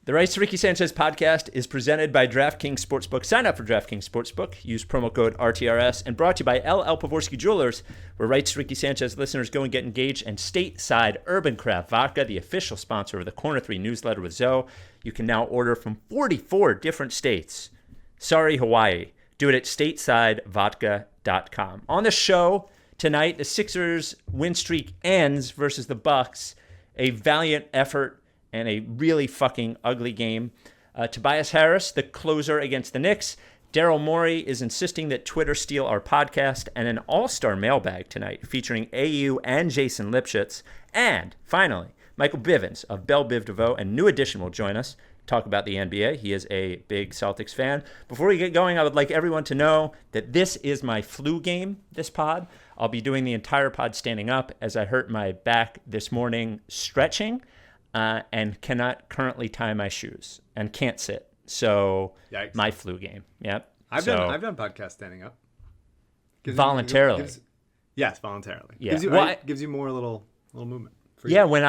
The Rights to Ricky Sanchez podcast is presented by DraftKings Sportsbook. Sign up for DraftKings Sportsbook. Use promo code RTRS. And brought to you by LL Pavorsky Jewelers, where Rights to Ricky Sanchez listeners go and get engaged. And Stateside Urban Craft Vodka, the official sponsor of the Corner 3 newsletter with Zoe. You can now order from 44 different states. Sorry, Hawaii. Do it at statesidevodka.com. On the show tonight, the Sixers win streak ends versus the Bucks. A valiant effort and a really fucking ugly game. Tobias Harris, the closer against the Knicks. Daryl Morey is insisting that Twitter steal our podcast, and an all-star mailbag tonight featuring AU and Jason Lipschitz. And finally, Michael Bivens of Bell Biv DeVoe, a new addition, will join us, talk about the NBA. He is a big Celtics fan. Before we get going, I would like everyone to know that this is my flu game, this pod. I'll be doing the entire pod standing up as I hurt my back this morning stretching. And cannot currently tie my shoes and can't sit. So Yikes. My flu game. Yep. I've done podcasts standing up. Voluntarily. Yes, voluntarily. Yeah. Gives you more little movement. Yeah. When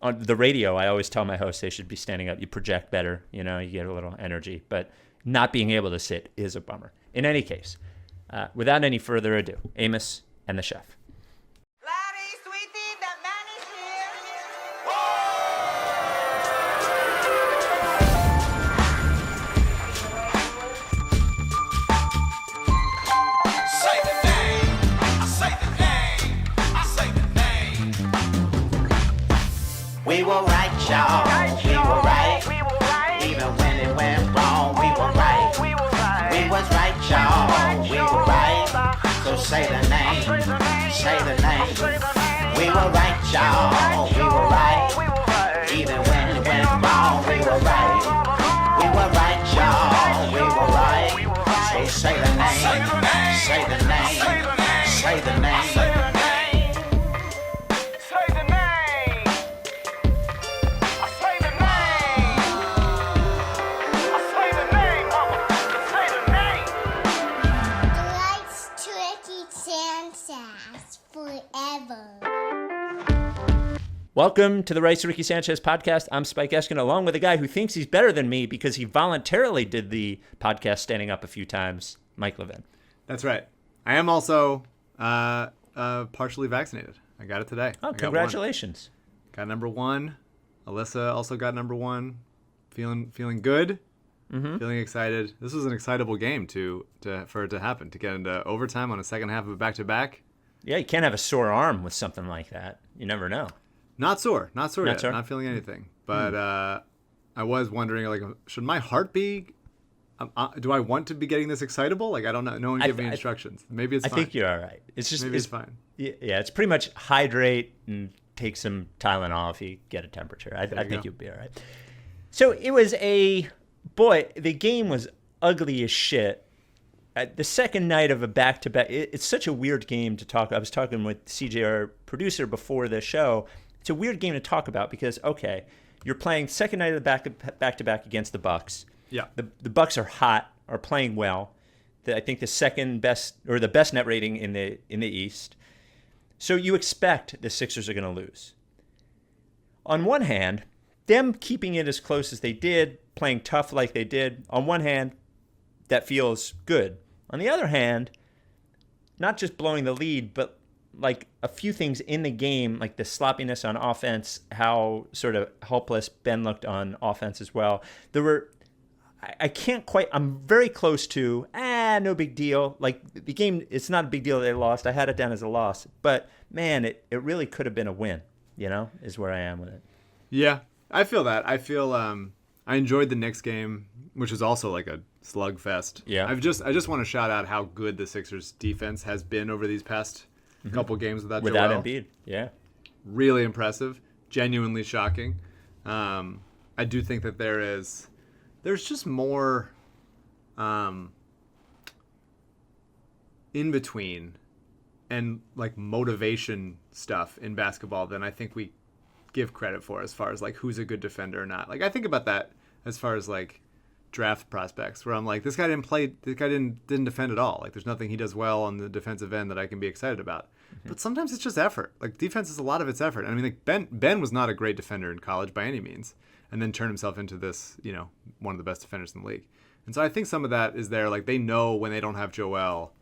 on the radio, I always tell my hosts they should be standing up. You project better. You get a little energy. But not being able to sit is a bummer. In any case, without any further ado, Amos and the chef. We were right, y'all. We were right. Even when it went wrong, we were right. We was right, y'all. We were right. So say the name. Say the name. We were right, y'all. We were right. Even when it went wrong, we were right. We were right, y'all. We were right. So say the name. Say the name. Say the name. Welcome to the Rights to Ricky Sanchez podcast. I'm Spike Eskin, along with a guy who thinks he's better than me because he voluntarily did the podcast standing up a few times, Mike Levin. That's right. I am also partially vaccinated. I got it today. Oh, congratulations. Got number one. Alyssa also got number one. Feeling good. Mm-hmm. Feeling excited. This was an excitable game for it to happen, to get into overtime on a second half of a back-to-back. Yeah, you can't have a sore arm with something like that. You never know. Not sore yet. Sore? Not feeling anything. But I was wondering, should my heart be? Do I want to be getting this excitable? I don't know. No one gave me instructions. Maybe it's fine. I think you're all right. It's just maybe it's fine. Yeah, it's pretty much hydrate and take some Tylenol if you get a temperature. I think you'll be all right. So it was the game was ugly as shit. The second night of a back-to-back, it's such a weird game to talk. I was talking with CJ, our producer, before the show. It's a weird game to talk about because, okay, you're playing second night of the back-to-back against the Bucks. Yeah. The Bucks are hot, are playing well. I think the second best or the best net rating in the East. So you expect the Sixers are going to lose. On one hand, them keeping it as close as they did, playing tough like they did, on one hand, that feels good. On the other hand, not just blowing the lead, but like a few things in the game, like the sloppiness on offense, how sort of helpless Ben looked on offense as well. I'm very close to, no big deal. Like the game, it's not a big deal that they lost. I had it down as a loss. But man, it really could have been a win, is where I am with it. Yeah, I feel that. I feel I enjoyed the Knicks game, which was also like a slugfest. Yeah. I just want to shout out how good the Sixers defense has been over these past couple games without Joel. Embiid. Yeah. Really impressive. Genuinely shocking. I do think that there's just more in between and like motivation stuff in basketball than I think we give credit for as far as like who's a good defender or not. Like I think about that as far as like draft prospects where I'm like, this guy didn't defend at all. Like there's nothing he does well on the defensive end that I can be excited about. But sometimes it's just effort. Like defense is a lot of its effort. I mean, like Ben was not a great defender in college by any means, and then turned himself into this, one of the best defenders in the league. And so I think some of that is there. Like they know when they don't have Joel,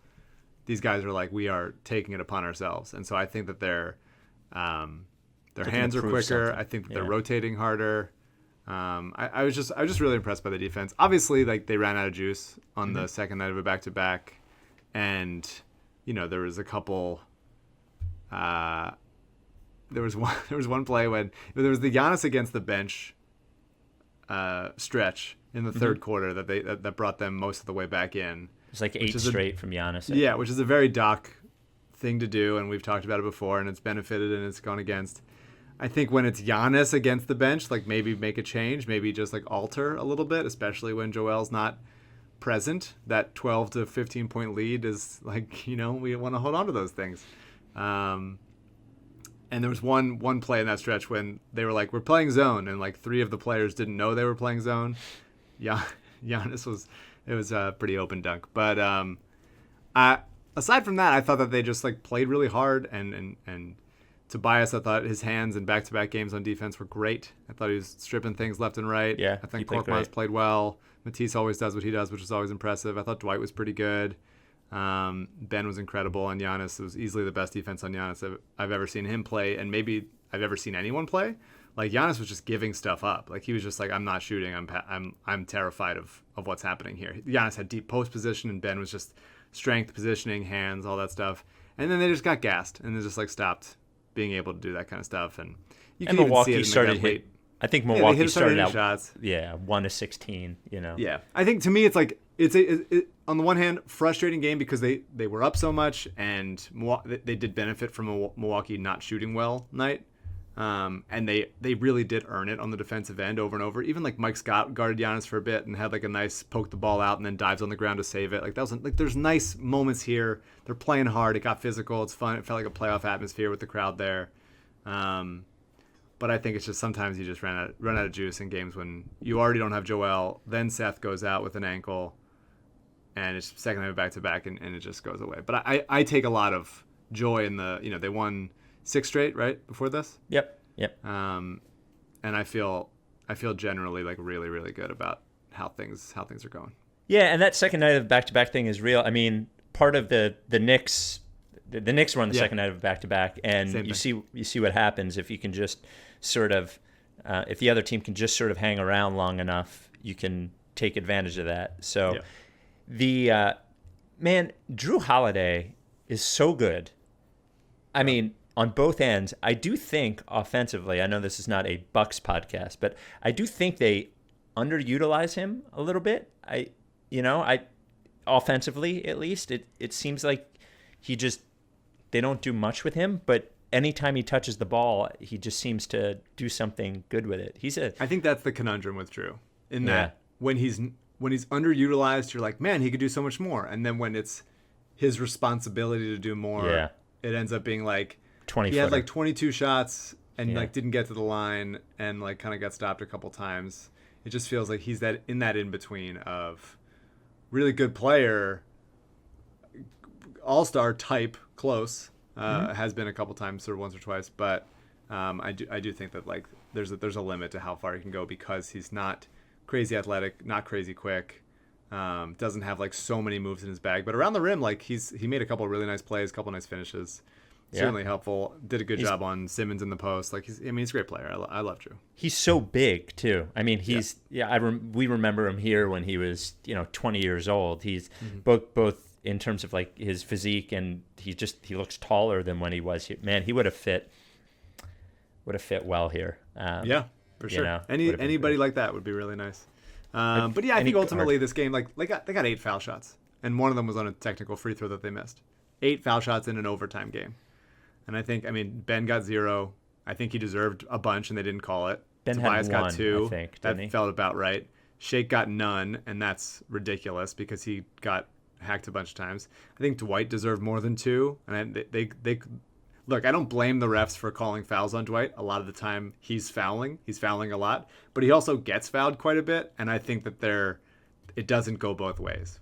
these guys are like, we are taking it upon ourselves. And so I think that their hands are quicker. Something. I think that they're rotating harder. I was just really impressed by the defense. Obviously, like they ran out of juice on the second night of a back-to-back, and there was a couple. There was one play when there was the Giannis against the bench stretch in the third quarter that brought them most of the way back in. It's like 8 straight from Giannis. Yeah, which is a very Doc thing to do, and we've talked about it before, and it's benefited and it's gone against. I think when it's Giannis against the bench, like maybe make a change, maybe just like alter a little bit, especially when Joel's not present. That 12 to 15 point lead is like, we want to hold on to those things. And there was one play in that stretch when they were like, we're playing zone, and like 3 of the players didn't know they were playing zone. Giannis was a pretty open dunk. But aside from that, I thought that they just like played really hard, and Tobias, I thought his hands in back-to-back games on defense were great. I thought he was stripping things left and right. Yeah, I think Korkmaz played well. Matisse always does what he does, which is always impressive. I thought Dwight was pretty good. Ben was incredible, and Giannis was easily the best defense on Giannis I've ever seen him play, and maybe I've ever seen anyone play. Like Giannis was just giving stuff up. Like he was just like, I'm not shooting. I'm terrified of what's happening here. Giannis had deep post position, and Ben was just strength, positioning, hands, all that stuff. And then they just got gassed, and they just like stopped being able to do that kind of stuff. And you can even see it in the I think Milwaukee started out shots. 1 to 16. Yeah, I think to me it's like it's on the one hand frustrating game because they were up so much, and they did benefit from a Milwaukee not shooting well night. And they really did earn it on the defensive end over and over. Even like Mike Scott guarded Giannis for a bit and had like a nice poke the ball out and then dives on the ground to save it. Like that was like there's nice moments here. They're playing hard. It got physical. It's fun. It felt like a playoff atmosphere with the crowd there. But I think it's just sometimes you just run out of juice in games when you already don't have Joel. Then Seth goes out with an ankle, and it's second night of back-to-back, and it just goes away. But I take a lot of joy in they won 6 straight, right, before this? Yep. And I feel generally like really, really good about how things are going. Yeah, and that second night of back-to-back thing is real. I mean, part of the Knicks, the Knicks were on the second night of back-to-back, and you see what happens if you can just sort of, if the other team can just sort of hang around long enough, you can take advantage of that. So the Jrue Holiday is so good. I mean, on both ends, I do think offensively, I know this is not a Bucks podcast, but I do think they underutilize him a little bit. I offensively at least, it seems like they don't do much with him, but anytime he touches the ball, he just seems to do something good with it. I think that's the conundrum with Jrue, in that when he's underutilized, you're like, man, he could do so much more. And then when it's his responsibility to do more, it ends up being like 20. He had like 22 shots and like didn't get to the line and like kind of got stopped a couple times. It just feels like he's in between of really good player, all-star type, close. Has been a couple times or once or twice, but I do think that like there's a limit to how far he can go because he's not crazy athletic, not crazy quick, doesn't have like so many moves in his bag, but around the rim, like he made a couple of really nice plays, a couple of nice finishes. Certainly helpful. Did a good job on Simmons in the post. Like he's a great player. I love Jrue. He's so big too. I mean, we remember him here when he was 20 years old. He's both in terms of like his physique, and he looks taller than when he was here. Man, he would have fit well here. For sure. Anybody like that would be really nice. But yeah, I think ultimately this game, like they got 8 foul shots, and one of them was on a technical free throw that they missed. 8 foul shots in an overtime game. And I think, Ben got 0. I think he deserved a bunch, and they didn't call it. Tobias got 2. I think, that felt about right. Shake got none, and that's ridiculous because he got hacked a bunch of times. I think Dwight deserved more than 2. And they look, I don't blame the refs for calling fouls on Dwight. A lot of the time he's fouling. He's fouling a lot. But he also gets fouled quite a bit, and I think that they're it doesn't go both ways.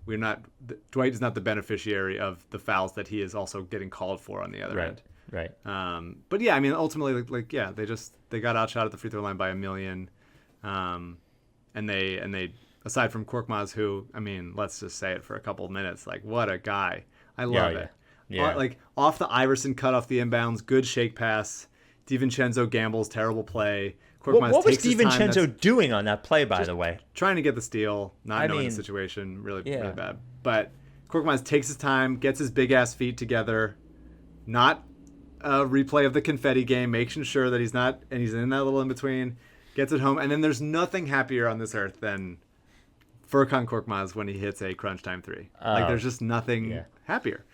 Dwight is not the beneficiary of the fouls that he is also getting called for on the other end. Right. But yeah, I mean, ultimately, they got outshot at the free throw line by a million, and they aside from Korkmaz, who, I mean, let's just say it for a couple of minutes, like, what a guy. I love it. Yeah. Like, off the Iverson cut off the inbounds, good shake pass. DiVincenzo gambles, terrible play. What was DiVincenzo doing on that play, by the way? Trying to get the steal, not knowing the situation, really bad. But Korkmaz takes his time, gets his big-ass feet together, not a replay of the confetti game, making sure that he's in that little in-between, gets it home, and then there's nothing happier on this earth than Furkan Korkmaz when he hits a crunch time three. Like, there's just nothing happier.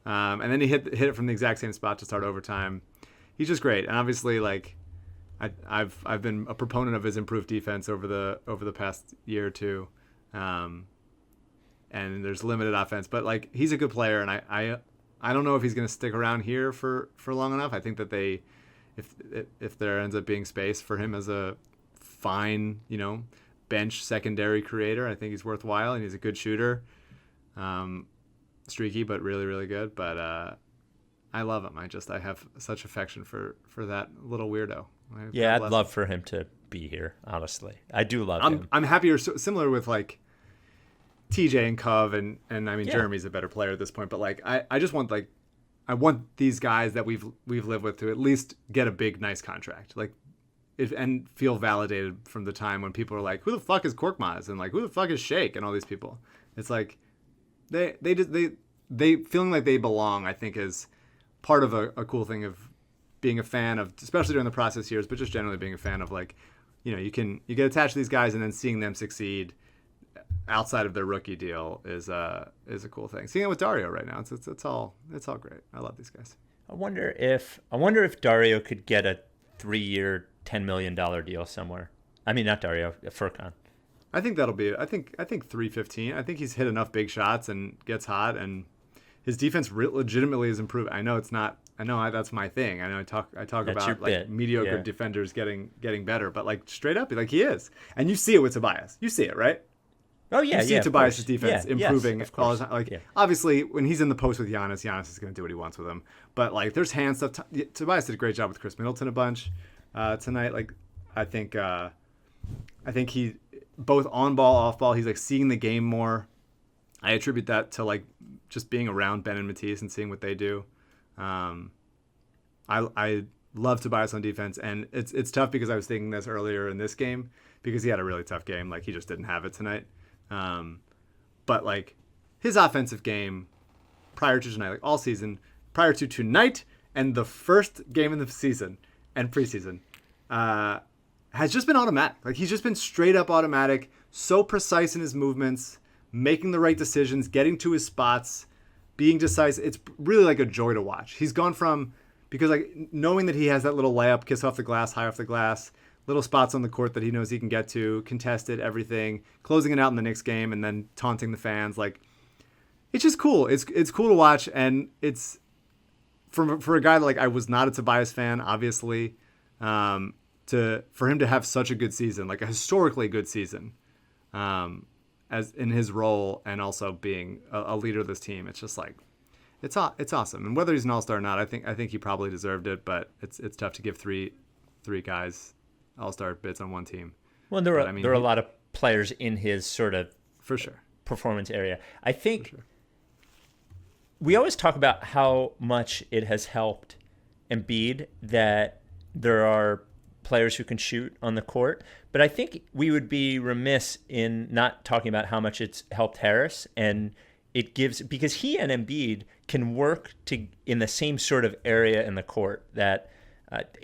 And then he hit it from the exact same spot to start overtime. He's just great. And obviously, like, I've been a proponent of his improved defense over the past year or two. And there's limited offense, but like, he's a good player, and I don't know if he's going to stick around here for long enough. I think that if there ends up being space for him as a fine, bench secondary creator, I think he's worthwhile, and he's a good shooter. Streaky, but really, really good. But I love him. I have such affection for that little weirdo. I'd love for him to be here, honestly. I do love him. I'm happier, similar with like TJ and Cove, and I mean, Jeremy's a better player at this point, but like, I just want, like, I want these guys that we've lived with to at least get a big, nice contract. Like, and feel validated from the time when people are like, who the fuck is Korkmaz? And like, who the fuck is Shake? And all these people. It's like, they feeling like they belong, I think, is part of a cool thing of being a fan of, especially during the process years, but just generally being a fan of, like, you get attached to these guys, and then seeing them succeed outside of their rookie deal is a cool thing. Seeing it with Dario right now, it's all great. I love these guys. I wonder if Dario could get a 3-year, $10 million deal somewhere. I mean, not Dario, Furkan. I think that'll be. I think 315. I think he's hit enough big shots and gets hot, and his defense legitimately is improved. I know it's not. I know that's my thing. I know I talk that's about, like, mediocre defenders getting better, but like, straight up, like, he is, and you see it with Tobias. You see it, right? Oh yeah, you see Tobias' defense improving. Yes, all the time. Like, obviously, when he's in the post with Giannis is going to do what he wants with him. But like, there's hand stuff. Tobias did a great job with Chris Middleton a bunch tonight. Like, I think he, both on ball, off ball, he's like seeing the game more. I attribute that to, like, just being around Ben and Matisse and seeing what they do. I love Tobias on defense, and it's tough because I was thinking this earlier in this game because he had a really tough game. Like, he just didn't have it tonight. But like, his offensive game prior to tonight, like all season, prior to tonight and the first game in the season and preseason, has just been automatic. Like, he's just been straight up automatic, so precise in his movements, making the right decisions, getting to his spots, being decisive. It's really like a joy to watch. He's gone from, because like, knowing that he has that little layup, kiss off the glass, high off the glass, little spots on the court that he knows he can get to, contested, everything, closing it out in the Knicks game, and then taunting the fans. Like, it's just cool. It's cool to watch, and it's for a guy that, like, I was not a Tobias fan, obviously, for him to have such a good season, like a historically good season, as in his role, and also being a leader of this team. It's just like, it's awesome. And whether he's an all-star or not, I think he probably deserved it, but it's tough to give three guys all-star bids on one team. Well, there are a lot of players in his sort of, for sure, performance area. I think we always talk about how much it has helped Embiid that there are players who can shoot on the court, but I think we would be remiss in not talking about how much it's helped Harris, and it gives, because he and Embiid can work in the same sort of area in the court, that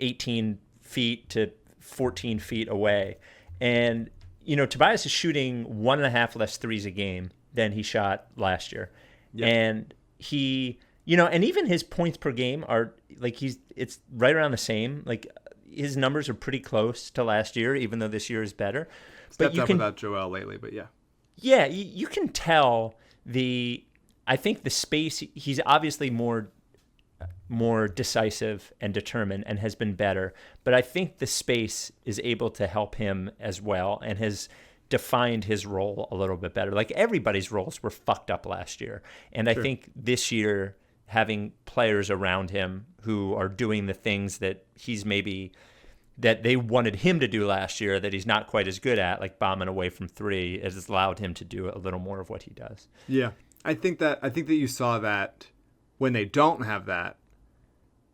18 feet to 14 feet away. And, Tobias is shooting 1.5 less threes a game than he shot last year. Yep. And he, and even his points per game are like, it's right around the same. Like, his numbers are pretty close to last year, even though this year is better. Stepped up without Joel lately, but yeah. Yeah, you can tell I think the space, he's obviously more decisive and determined and has been better, but I think the space is able to help him as well, and has defined his role a little bit better. Like everybody's roles were fucked up last year. And I think this year, having players around him who are doing the things that he's maybe that they wanted him to do last year that he's not quite as good at, like bombing away from three, has allowed him to do a little more of what he does. Yeah. I think that you saw that when they don't have that.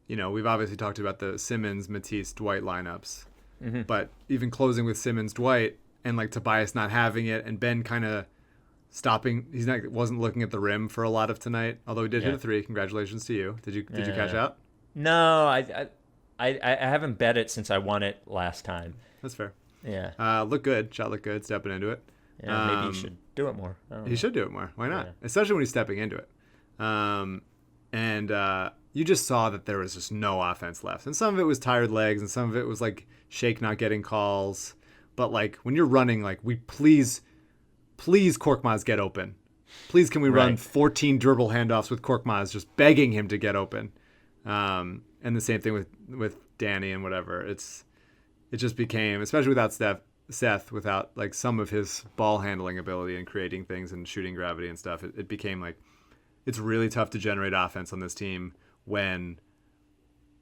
You know, we've obviously talked about the Simmons, Matisse, Dwight lineups. Mm-hmm. But even closing with Simmons, Dwight, and like Tobias not having it, and Ben kind of stopping. Wasn't looking at the rim for a lot of tonight. Although he did hit a three. Congratulations to you. Did you cash out? No, I haven't bet it since I won it last time. That's fair. Yeah. Look good. Shot looked good. Stepping into it. Yeah, maybe you should do it more. He should do it more. Why not? Yeah. Especially when he's stepping into it. You just saw that there was just no offense left. And some of it was tired legs, and some of it was like Shake not getting calls. But like when you're running, like please Korkmaz get open. Please can we run 14 dribble handoffs with Korkmaz, just begging him to get open. And the same thing with Danny and whatever. It just became, especially without Seth, without like some of his ball handling ability and creating things and shooting gravity and stuff, it became like it's really tough to generate offense on this team when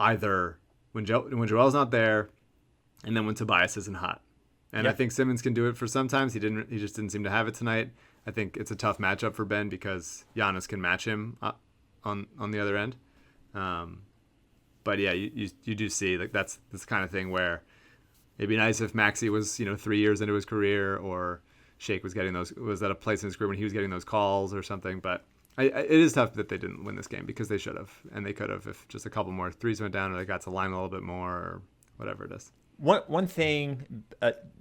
Joel's not there, and then when Tobias isn't hot. And I think Simmons can do it for sometimes. He just didn't seem to have it tonight. I think it's a tough matchup for Ben because Giannis can match him on the other end. But yeah, you do see like that's this kind of thing where it'd be nice if Maxey was 3 years into his career, or Shake was at a place in his career when he was getting those calls or something. But it is tough that they didn't win this game because they should have, and they could have if just a couple more threes went down or they got to line a little bit more or whatever it is. One thing,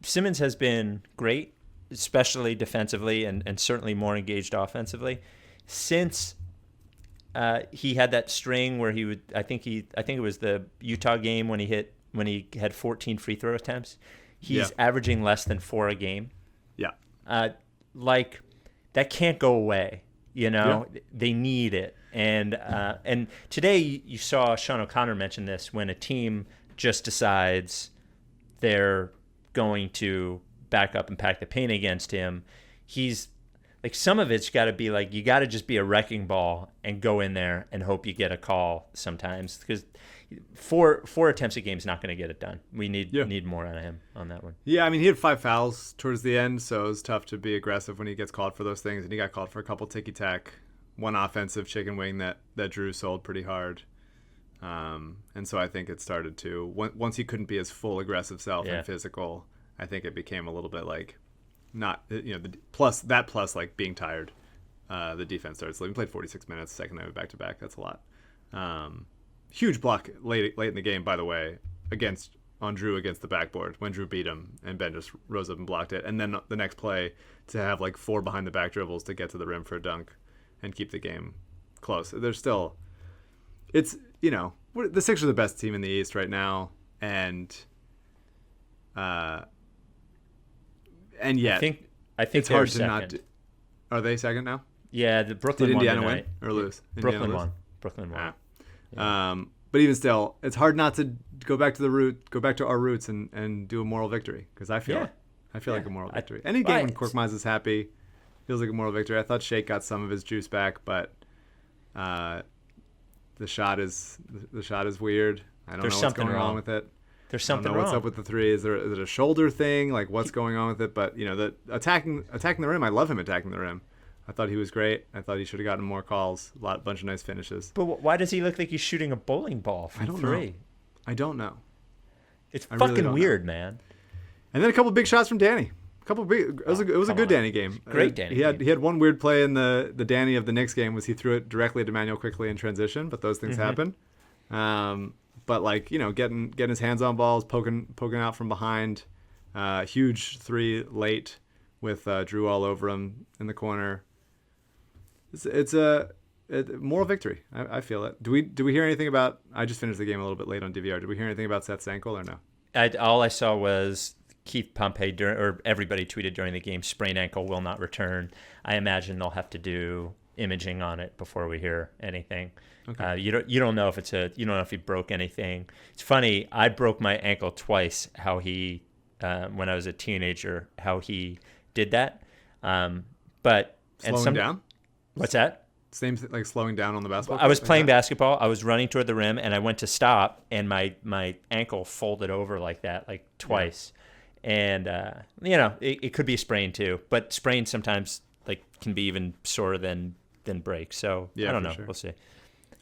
Simmons has been great, especially defensively, and certainly more engaged offensively since he had that string where he would. I think it was the Utah game when he had 14 free throw attempts. He's averaging less than 4 a game. Yeah, like that can't go away. They need it, and today you saw Sean O'Connor mention this when a team just decides they're going to back up and pack the paint against him. He's like, some of it's got to be like, you got to just be a wrecking ball and go in there and hope you get a call sometimes, because four attempts a game is not going to get it done. We need more out of him on that one. Yeah, I mean, he had 5 fouls towards the end, so it was tough to be aggressive when he gets called for those things, and he got called for a couple ticky-tack, one offensive chicken wing that Jrue sold pretty hard. And so I think it started to, once he couldn't be his full aggressive self and physical, I think it became a little bit like not, plus like being tired. The defense started sleeping. Played 46 minutes, second night back to back. That's a lot. Huge block late in the game, by the way, on Jrue against the backboard when Jrue beat him and Ben just rose up and blocked it. And then the next play to have like 4 behind the back dribbles to get to the rim for a dunk and keep the game close. There's still, it's, the Sixers are the best team in the East right now, and yet I think it's hard to not. Are they second now? Yeah, the Brooklyn Did Indiana won win or lose? Brooklyn won. Brooklyn won. Yeah. But even still, it's hard not to go back to our roots and do a moral victory, because I feel like a moral victory. Any game when Korkmaz is happy feels like a moral victory. I thought Shake got some of his juice back, but the shot is weird. I don't know what's going on with it. There's something wrong. wrong. What's up with the three? Is it a shoulder thing? Like, what's going on with it? But the attacking the rim. I love him attacking the rim. I thought he was great. I thought he should have gotten more calls. Bunch of nice finishes. But why does he look like he's shooting a bowling ball from 3? I don't know. It's fucking weird, man. And then a couple big shots from Danny. It was a good Danny game. Great Danny. He had one weird play in the Danny of the Knicks game, was he threw it directly to Manuel quickly in transition, but those things happen. But like, getting his hands on balls, poking out from behind, huge 3 late with Jrue all over him in the corner. It's a moral victory. I feel it. Do we hear anything about? I just finished the game a little bit late on DVR. Did we hear anything about Seth's ankle or no? All I saw was Keith Pompey or everybody tweeted during the game, sprained ankle, will not return. I imagine they'll have to do imaging on it before we hear anything. Okay. You don't know if you don't know if he broke anything. It's funny. I broke my ankle twice. How he when I was a teenager, how he did that. But Slowing down? What's that? Same like slowing down on the basketball. I was court, playing like that? basketball. I was running toward the rim, and I went to stop, and my ankle folded over like that, like twice. And it could be a sprain too, but sprain sometimes like can be even sorer than break. So I don't know. Sure. We'll see.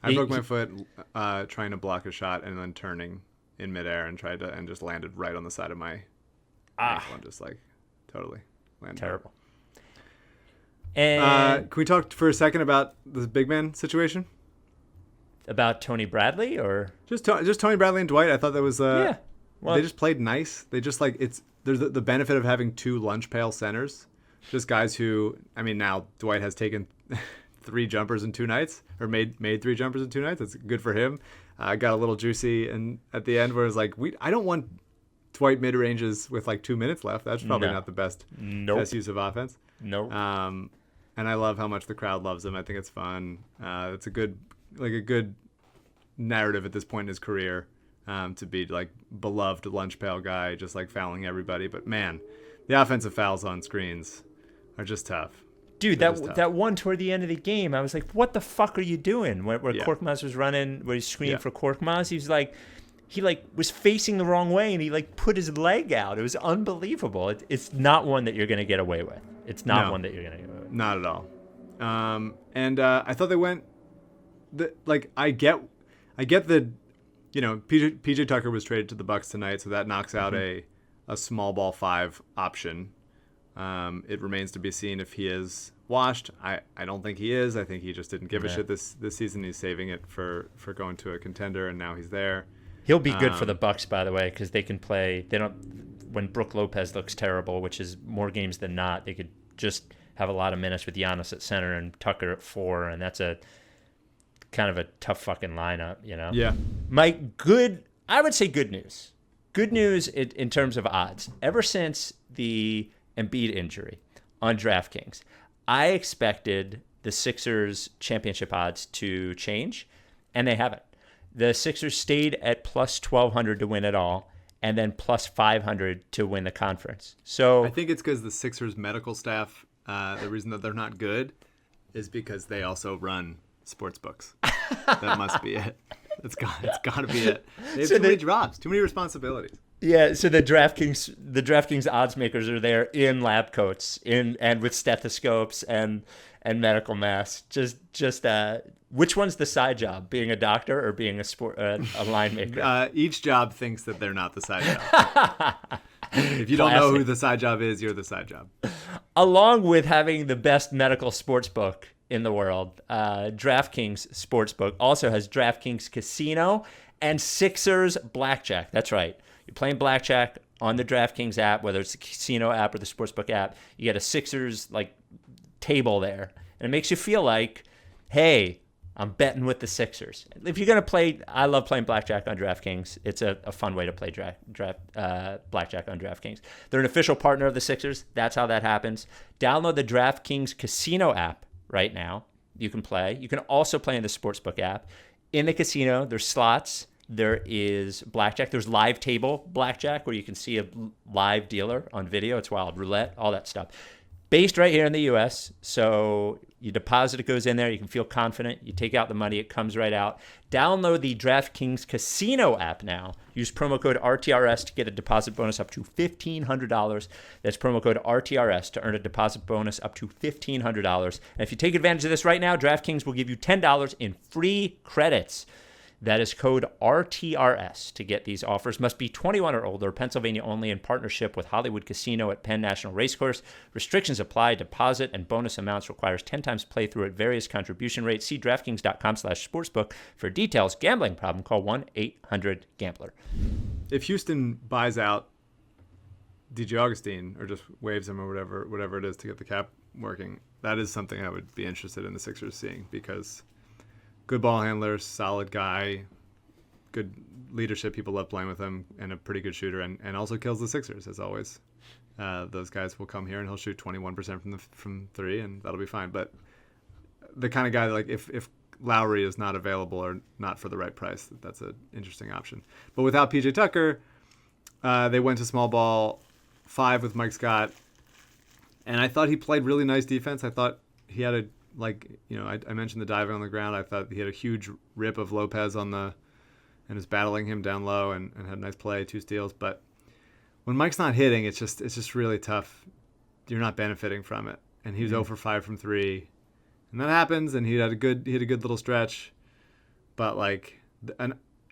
I broke my foot trying to block a shot and then turning in midair and just landed right on the side of my ankle and just like totally landed. Terrible. And can we talk for a second about the big man situation? About Tony Bradley or just Tony Bradley and Dwight? I thought that was Well, they just played nice. They just like there's the benefit of having two lunch pail centers, just guys who now Dwight has taken 3 jumpers in 2 nights or made 3 jumpers in 2 nights. That's good for him. Got a little juicy and at the end where it's like I don't want Dwight mid ranges with like 2 minutes left. That's probably not the best use of offense. Nope. And I love how much the crowd loves him. I think it's fun. It's a good narrative at this point in his career, to be like beloved lunch pail guy, just like fouling everybody. But man, the offensive fouls on screens are just tough. Dude, that one toward the end of the game, I was like, what the fuck are you doing? Where Korkmaz was running, where he screamed for Korkmaz, he was facing the wrong way and he like put his leg out. It was unbelievable. It's not one that you're going to get away with. It's not one that you're going to get away with. Not at all. And I thought they went I get the, PJ Tucker was traded to the Bucks tonight, so that knocks out a small ball 5 option. It remains to be seen if he is washed. I don't think he is. I think he just didn't give a shit this season. He's saving it for going to a contender, and now he's there. He'll be good for the Bucks, by the way, because they can play. They don't. When Brook Lopez looks terrible, which is more games than not, they could just have a lot of minutes with Giannis at center and Tucker at 4, and that's a kind of a tough fucking lineup, Yeah. I would say good news. Good news in terms of odds. Ever since the Embiid injury on DraftKings, I expected the Sixers championship odds to change, and they haven't. The Sixers stayed at plus 1,200 to win it all, and then plus 500 to win the conference. So I think it's because the Sixers medical staff, the reason that they're not good is because they also run sports books. That must be it. It's got to be it. They have too many jobs, too many responsibilities. Yeah, so the DraftKings odds makers are there in lab coats, and with stethoscopes and medical masks. Just which one's the side job? Being a doctor or being a line maker? Each job thinks that they're not the side job. If you don't know who the side job is, you're the side job. Along with having the best medical sports book in the world, DraftKings Sportsbook also has DraftKings Casino and Sixers Blackjack. That's right. You're playing blackjack on the DraftKings app, whether it's the casino app or the Sportsbook app. You get a Sixers table there, and it makes you feel like, hey, I'm betting with the Sixers. If you're going to play, I love playing blackjack on DraftKings. It's a fun way to play blackjack on DraftKings. They're an official partner of the Sixers. That's how that happens. Download the DraftKings Casino app right now. You can play. You can also play in the Sportsbook app. In the casino, there's slots. There is blackjack. There's live table blackjack where you can see a live dealer on video. It's wild. Roulette, all that stuff. Based right here in the U.S., so you deposit, it goes in there. You can feel confident. You take out the money, it comes right out. Download the DraftKings Casino app now. Use promo code RTRS to get a deposit bonus up to $1,500. That's promo code RTRS to earn a deposit bonus up to $1,500. And if you take advantage of this right now, DraftKings will give you $10 in free credits. That is code RTRS to get these offers. Must be 21 or older, Pennsylvania only, in partnership with Hollywood Casino at Penn National Racecourse. Restrictions apply. Deposit and bonus amounts requires 10 times playthrough at various contribution rates. See DraftKings.com/sportsbook for details. Gambling problem? Call 1-800-GAMBLER. If Houston buys out DJ Augustine or just waives him or whatever it is to get the cap working, that is something I would be interested in the Sixers seeing, because good ball handler, solid guy, good leadership. People love playing with him, and a pretty good shooter, and also kills the Sixers as always. Those guys will come here and he'll shoot 21% from 3, and that'll be fine. But the kind of guy that, if Lowry is not available or not for the right price, that's an interesting option. But without PJ Tucker, they went to small ball 5 with Mike Scott. And I thought he played really nice defense. I thought he had I mentioned the diving on the ground. I thought he had a huge rip of Lopez and was battling him down low and had a nice play, 2 steals. But when Mike's not hitting, it's just really tough. You're not benefiting from it. And he was 0 for 5 from 3. And that happens, and he had a good little stretch. But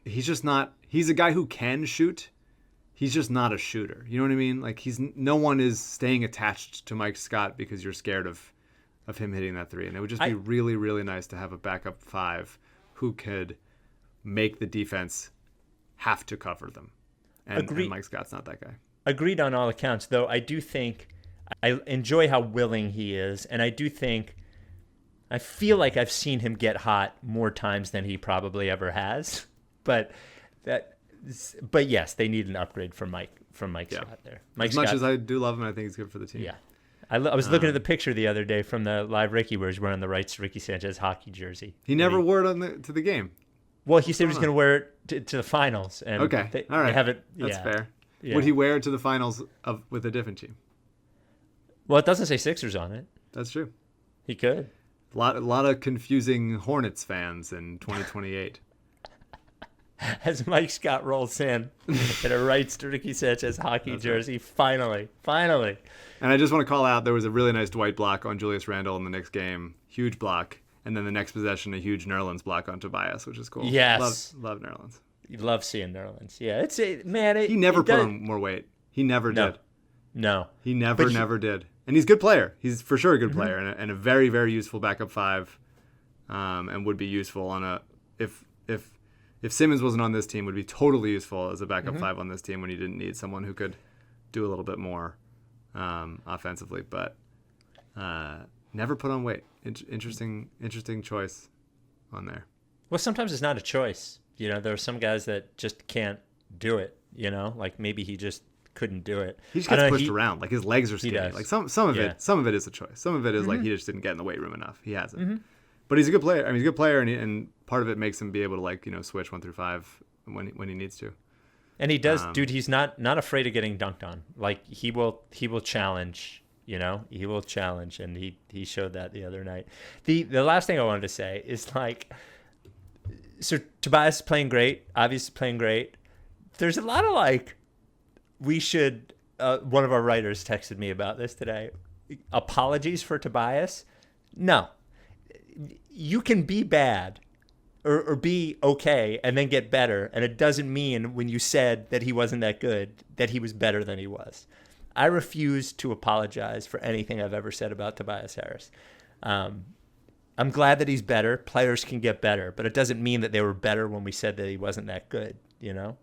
he's just not. He's a guy who can shoot. He's just not a shooter. You know what I mean? Like no one is staying attached to Mike Scott because you're scared of him hitting that 3. And it would just be really, really nice to have a backup 5 who could make the defense have to cover them. And Mike Scott's not that guy. Agreed on all accounts, though. I do think I enjoy how willing he is, and I feel like I've seen him get hot more times than he probably ever has. But yes, they need an upgrade from Mike Scott there. Mike much as I do love him, I think he's good for the team. Yeah. I was looking at the picture the other day from the live Ricky where he's wearing the Ricky Sanchez hockey jersey. He never wore it to the game. Well, he said he was going to wear it to the finals. And okay. All right. That's fair. Yeah. Would he wear it to the finals with a different team? Well, it doesn't say Sixers on it. That's true. He could. A lot of confusing Hornets fans in 2028. As Mike Scott rolls in a Ricky Sanchez hockey jersey. Right. Finally. And I just want to call out, there was a really nice Dwight block on Julius Randle in the next game. Huge block. And then the next possession, a huge Nerlens block on Tobias, which is cool. Yes. Love Nerlens. You love seeing Nerlens. Yeah, he never put on more weight. He never did. No. He never did. And he's a good player. He's for sure a good player and a very, very useful backup 5, and would be useful on if Simmons wasn't on this team, would be totally useful as a backup 5 on this team when you didn't need someone who could do a little bit more offensively. But never put on weight. Interesting choice on there. Well, sometimes it's not a choice. You know, there are some guys that just can't do it. You know, like maybe he just couldn't do it. He just gets pushed around. Like his legs are skinny. Like some of it is a choice. Some of it is like he just didn't get in the weight room enough. He hasn't. But he's a good player. I mean, he's a good player, and part of it makes him be able to switch 1 through 5 when he needs to. And he does, dude. He's not afraid of getting dunked on. Like he will challenge. You know, he will challenge, and he showed that the other night. The last thing I wanted to say is so Tobias is playing great, obviously playing great. There's a lot of we should. One of our writers texted me about this today. Apologies for Tobias. No, you can be bad or be okay and then get better, and it doesn't mean when you said that he wasn't that good that he was better than he was. I refuse to apologize for anything I've ever said about Tobias Harris. I'm glad that he's better. Players can get better, but it doesn't mean that they were better when we said that he wasn't that good. You know,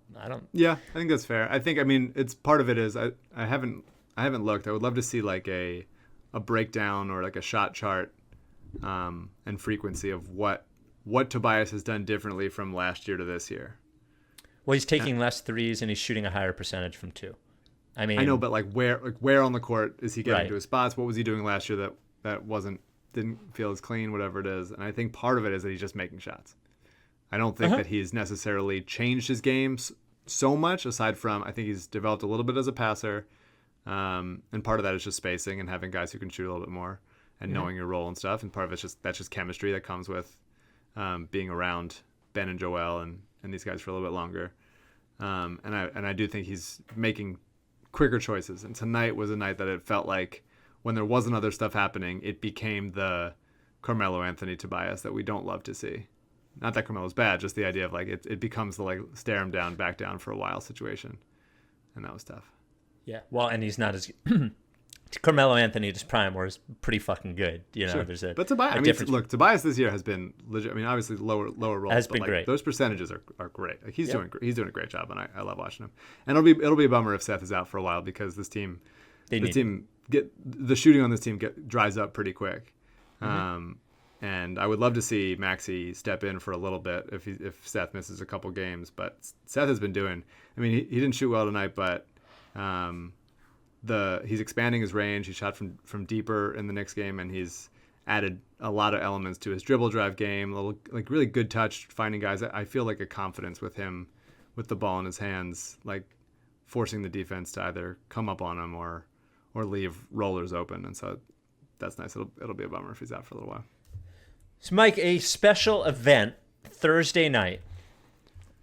Yeah, I think that's fair. I think, it's part of it is I haven't looked. I would love to see a breakdown or a shot chart and frequency of what Tobias has done differently from last year to this year. Well, he's taking less threes and he's shooting a higher percentage from 2. I know, but where on the court is he getting to his spots? What was he doing last year that didn't feel as clean, whatever it is? And I think part of it is that he's just making shots. I don't think that he's necessarily changed his game so much, aside from I think he's developed a little bit as a passer, and part of that is just spacing and having guys who can shoot a little bit more and knowing your role and stuff. And part of it's just chemistry that comes with being around Ben and Joel and these guys for a little bit longer. And I do think he's making quicker choices. And tonight was a night that it felt like when there wasn't other stuff happening, it became the Carmelo Anthony Tobias that we don't love to see. Not that Carmelo's bad, just the idea of it becomes the stare him down, back down for a while situation. And that was tough. Yeah. Well, and he's not as Carmelo Anthony at his prime was pretty fucking good. You know, sure. There's a but Tobias, difference. Look, Tobias this year has been legit. Obviously lower roles, has been great. Those percentages are great. He's doing a great job, and I love watching him. And it'll be a bummer if Seth is out for a while because the shooting on this team dries up pretty quick. And I would love to see Maxey step in for a little bit if Seth misses a couple games. But Seth has been doing. He didn't shoot well tonight, but he's expanding his range. He shot from deeper in the Knicks game, and he's added a lot of elements to his dribble drive game. Little really good touch, finding guys. I feel like a confidence with him, with the ball in his hands, forcing the defense to either come up on him or or leave rollers open, and so that's nice. It'll be a bummer if he's out for a little while. So, Mike, a special event Thursday night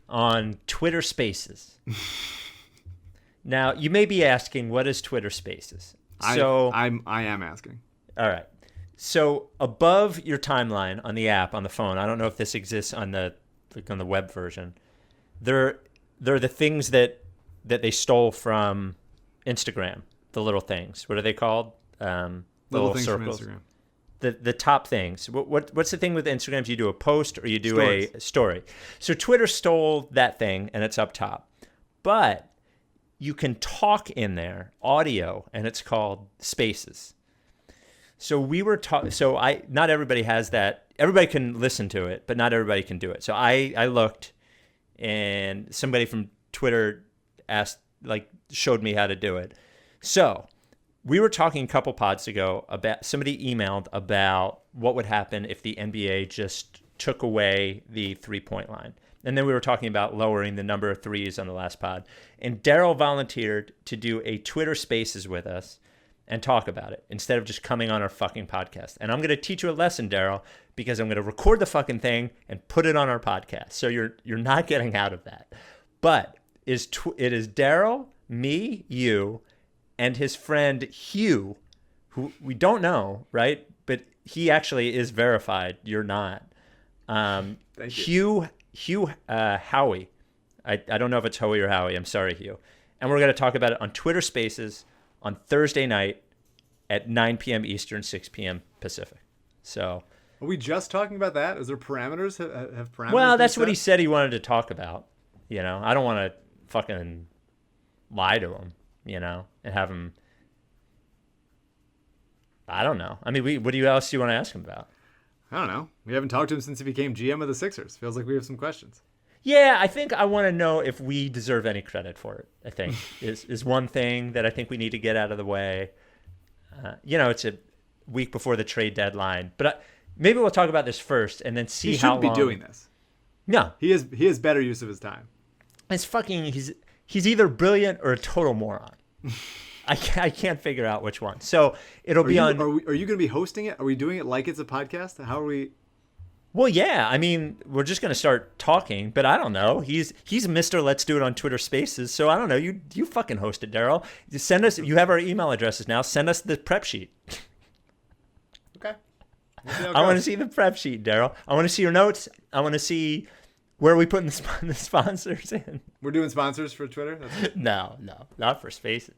on Twitter Spaces. Now, you may be asking, what is Twitter Spaces? I am asking. All right. So above your timeline on the app on the phone, I don't know if this exists on the web version. They're the things that they stole from Instagram. The little things. What are they called? Little things circles. from Instagram. The top things. What's the thing with Instagram? You do a post or you do Stories. a story. So Twitter stole that thing and it's up top. But you can talk in there, audio, and it's called Spaces. So we were not everybody has that. Everybody can listen to it, but not everybody can do it. So I looked, and somebody from Twitter showed me how to do it. So we were talking a couple pods ago about somebody emailed about what would happen if the NBA just took away the 3-point line. And then we were talking about lowering the number of threes on the last pod. And Daryl volunteered to do a Twitter Spaces with us and talk about it instead of just coming on our fucking podcast. And I'm going to teach you a lesson, Daryl, because I'm going to record the fucking thing and put it on our podcast. So you're not getting out of that. But it is Daryl, me, you, and his friend Hugh, who we don't know, right? But he actually is verified. You're not. Thank you. Hugh Howie. I don't know if it's Howie or Howie. I'm sorry, Hugh. And we're going to talk about it on Twitter Spaces on Thursday night at 9 p.m. Eastern, 6 p.m. Pacific. So, are we just talking about that? Is there parameters? Have parameters? Well, that's been what he set? said he wanted to talk about. You know, I don't want to fucking lie to him, you know, and have him. I don't know. I mean, what else do you want to ask him about? I don't know. We haven't talked to him since he became GM of the Sixers. Feels like we have some questions. Yeah, I think I want to know if we deserve any credit for it, I think, is one thing that I think we need to get out of the way. It's a week before the trade deadline. But maybe we'll talk about this first and then see how long. He shouldn't be doing this. No. He has better use of his time. It's fucking, he's either brilliant or a total moron. I can't figure out which one. So it'll be on. Are you going to be hosting it? Are we doing it like it's a podcast? How are we? Well, yeah. I mean, we're just going to start talking, but I don't know. He's Mr. Let's Do It on Twitter Spaces. So I don't know. You fucking host it, Daryl. Send us. You have our email addresses now. Send us the prep sheet. Okay. I want to see the prep sheet, Daryl. I want to see your notes. I want to see where are we putting the sponsors in. We're doing sponsors for Twitter. No, not for Spaces.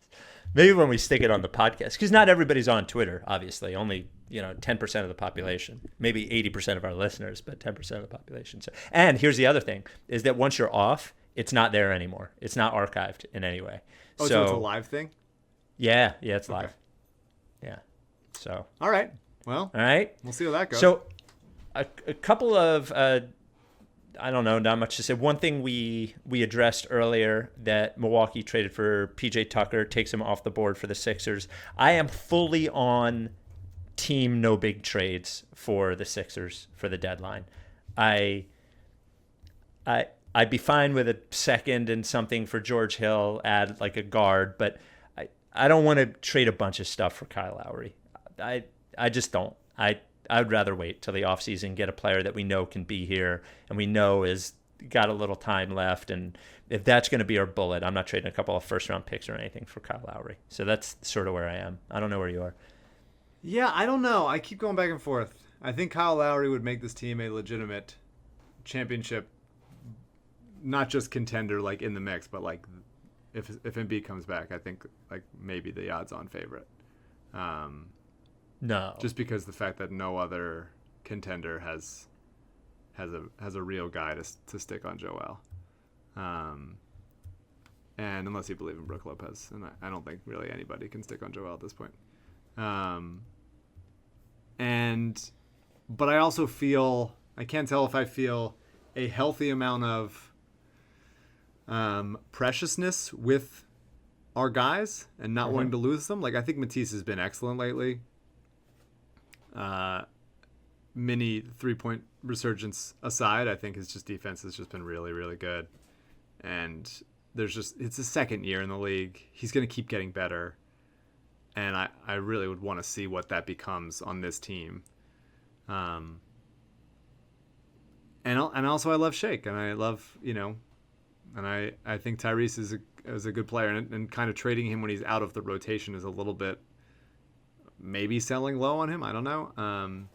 Maybe when we stick it on the podcast, because not everybody's on Twitter, obviously. Only 10% of the population, maybe 80% of our listeners, but 10% of the population. So, and here's the other thing: is that once you're off, it's not there anymore. It's not archived in any way. Oh, so it's a live thing? Yeah, it's live. Okay. Yeah. So. All right. Well. All right. We'll see how that goes. So, a couple of. I don't know, not much to say. One thing we addressed earlier, that Milwaukee traded for PJ Tucker, takes him off the board for the Sixers. I am fully on team no big trades for the Sixers for the deadline. I'd be fine with a second and something for George Hill, add like a guard, but I don't want to trade a bunch of stuff for Kyle Lowry. I just don't. I'd rather wait till the offseason, get a player that we know can be here and we know is got a little time left. And if that's going to be our bullet, I'm not trading a couple of first-round picks or anything for Kyle Lowry. So that's sort of where I am. I don't know where you are. Yeah, I don't know. I keep going back and forth. I think Kyle Lowry would make this team a legitimate championship, not just contender like in the mix, but like if Embiid comes back, I think like maybe the odds-on favorite. No. Just because the fact that no other contender has a real guy to stick on Joel. And unless you believe in Brook Lopez, and I don't think really anybody can stick on Joel at this point. But I also feel, I can't tell if I feel a healthy amount of preciousness with our guys and not wanting to lose them. Like I think Matisse has been excellent lately. Mini 3-point resurgence aside, I think his defense has just been really, really good. And it's his second year in the league. He's going to keep getting better. and I really would want to see what that becomes on this team. And also I love Shake, and I love, and I think Tyrese is a good player, and kind of trading him when he's out of the rotation is a little bit maybe selling low on him. I don't know.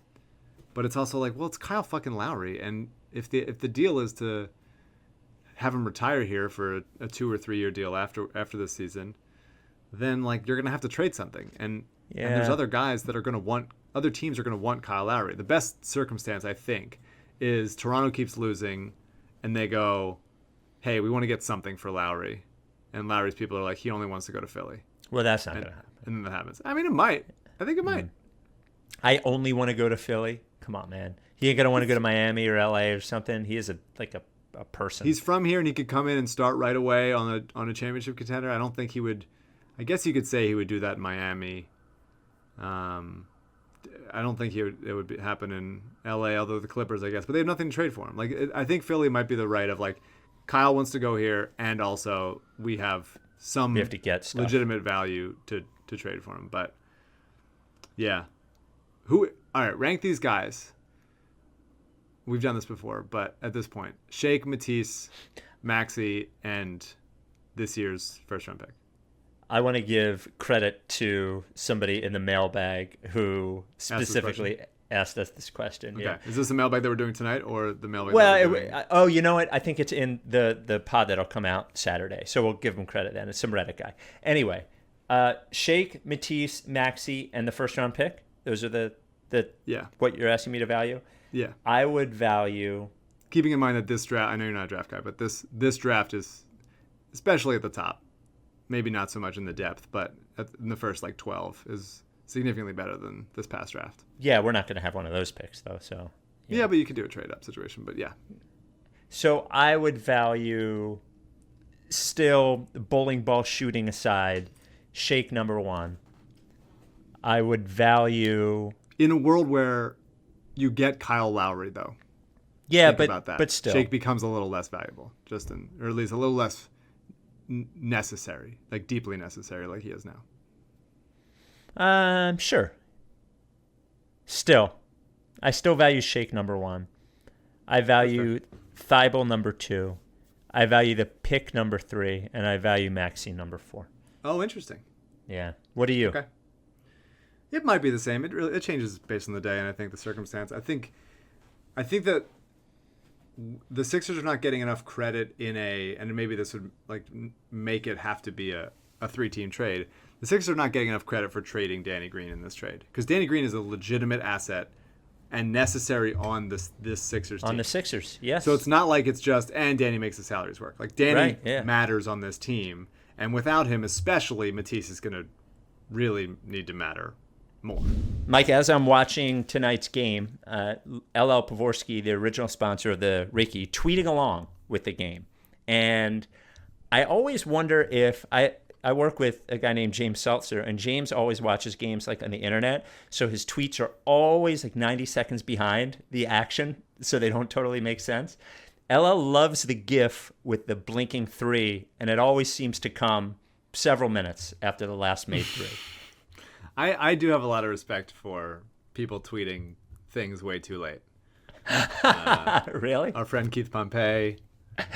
But it's also like, well, it's Kyle fucking Lowry, and if the deal is to have him retire here for a 2 or 3 year deal after this season, then like you're gonna have to trade something, and there's other guys that are gonna want, other teams are gonna want Kyle Lowry. The best circumstance, I think, is Toronto keeps losing, and they go, hey, we want to get something for Lowry, and Lowry's people are like, he only wants to go to Philly. Well, that's not gonna happen. And then that happens. I mean, it might. I think it might. I only want to go to Philly. Come on, man. He ain't gonna want to go to Miami or LA or something. He is a person. He's from here, and he could come in and start right away on a championship contender. I don't think he would. I guess you could say he would do that in Miami. I don't think it would happen in LA, although the Clippers, I guess. But they have nothing to trade for him. Like I think Philly might be the right of like, Kyle wants to go here, and also we have to get stuff. Legitimate value to trade for him. But yeah, all right, rank these guys. We've done this before, but at this point, Shake, Matisse, Maxey, and this year's first-round pick. I want to give credit to somebody in the mailbag who specifically asked us this question. Okay. Yeah. Is this the mailbag that we're doing tonight, or the mailbag? Well, you know what? I think it's in the pod that'll come out Saturday, so we'll give him credit then. It's some Reddit guy. Anyway, Shake, Matisse, Maxey, and the first-round pick. Those are the what you're asking me to value. Yeah. I would value, keeping in mind that this draft, I know you're not a draft guy, but this draft is, especially at the top, maybe not so much in the depth, but in the first 12 is significantly better than this past draft. Yeah, we're not going to have one of those picks though, so. Yeah, but you could do a trade up situation, but yeah. So I would value, still bowling ball shooting aside, Shake number 1. I would value, in a world where you get Kyle Lowry, though. Yeah, but still, Shake becomes a little less valuable, or at least a little less necessary, deeply necessary, like he is now. Sure. Still, I still value Shake number 1. I value Thibault number 2. I value the pick number 3, and I value Maxey number 4. Oh, interesting. Yeah. What do you? Okay. It might be the same. It changes based on the day, and I think the circumstance. I think that the Sixers are not getting enough credit and maybe this would make it have to be a 3-team trade. The Sixers are not getting enough credit for trading Danny Green in this trade, because Danny Green is a legitimate asset and necessary on this Sixers team. On the Sixers, yes. So it's not like it's just, and Danny makes the salaries work. Danny matters on this team, and without him, especially, Matisse is going to really need to matter more. Mike, as I'm watching tonight's game, LL Pavorsky, the original sponsor of the Ricky, tweeting along with the game. And I always wonder if I work with a guy named James Seltzer, and James always watches games on the internet. So his tweets are always 90 seconds behind the action, so they don't totally make sense. LL loves the GIF with the blinking 3, and it always seems to come several minutes after the last made 3. I do have a lot of respect for people tweeting things way too late. Really? Our friend Keith Pompey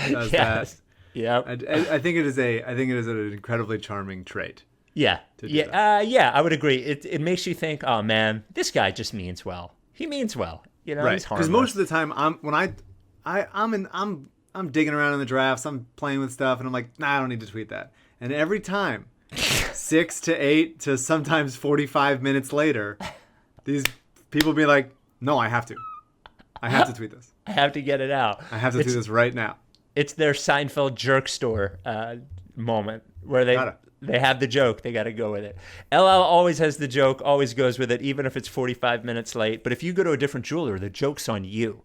does that. Yeah. I think it is an incredibly charming trait. Yeah. I would agree. It makes you think, oh man, this guy just means well. He means well. Right. He's harmless. Because most of the time, I'm digging around in the drafts, I'm playing with stuff, and I'm like, nah, I don't need to tweet that. And every time, 6 to 8 to sometimes 45 minutes later, these people be like, no, I have to tweet this. I have to get it out. I have to do this right now. It's their Seinfeld jerk store moment where they have the joke. They got to go with it. LL always has the joke, always goes with it, even if it's 45 minutes late. But if you go to a different jeweler, the joke's on you.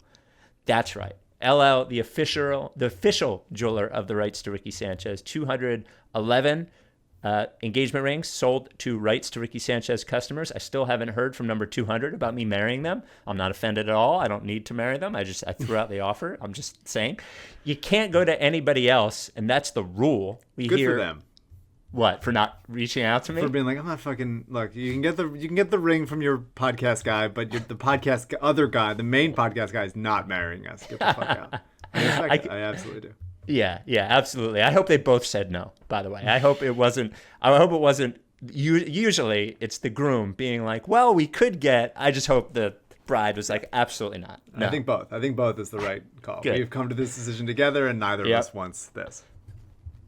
That's right. LL, the official jeweler of the rights to Ricky Sanchez, 211 engagement rings sold to rights to Ricky Sanchez customers. I still haven't heard from number 200 about me marrying them. I'm not offended at all. I don't need to marry them. I threw out the offer. I'm just saying, you can't go to anybody else, and that's the rule. Good for them. What, for not reaching out to me? For being like, I'm not fucking. Look, you can get the ring from your podcast guy, but the podcast other guy, the main podcast guy, is not marrying us. Get the fuck out. I absolutely do. Yeah, absolutely. I hope they both said no, by the way. I hope it wasn't. Usually it's the groom being like, well, we could get. I just hope the bride was like, absolutely not. No. I think both is the right call. Good. We've come to this decision together, and neither of us wants this.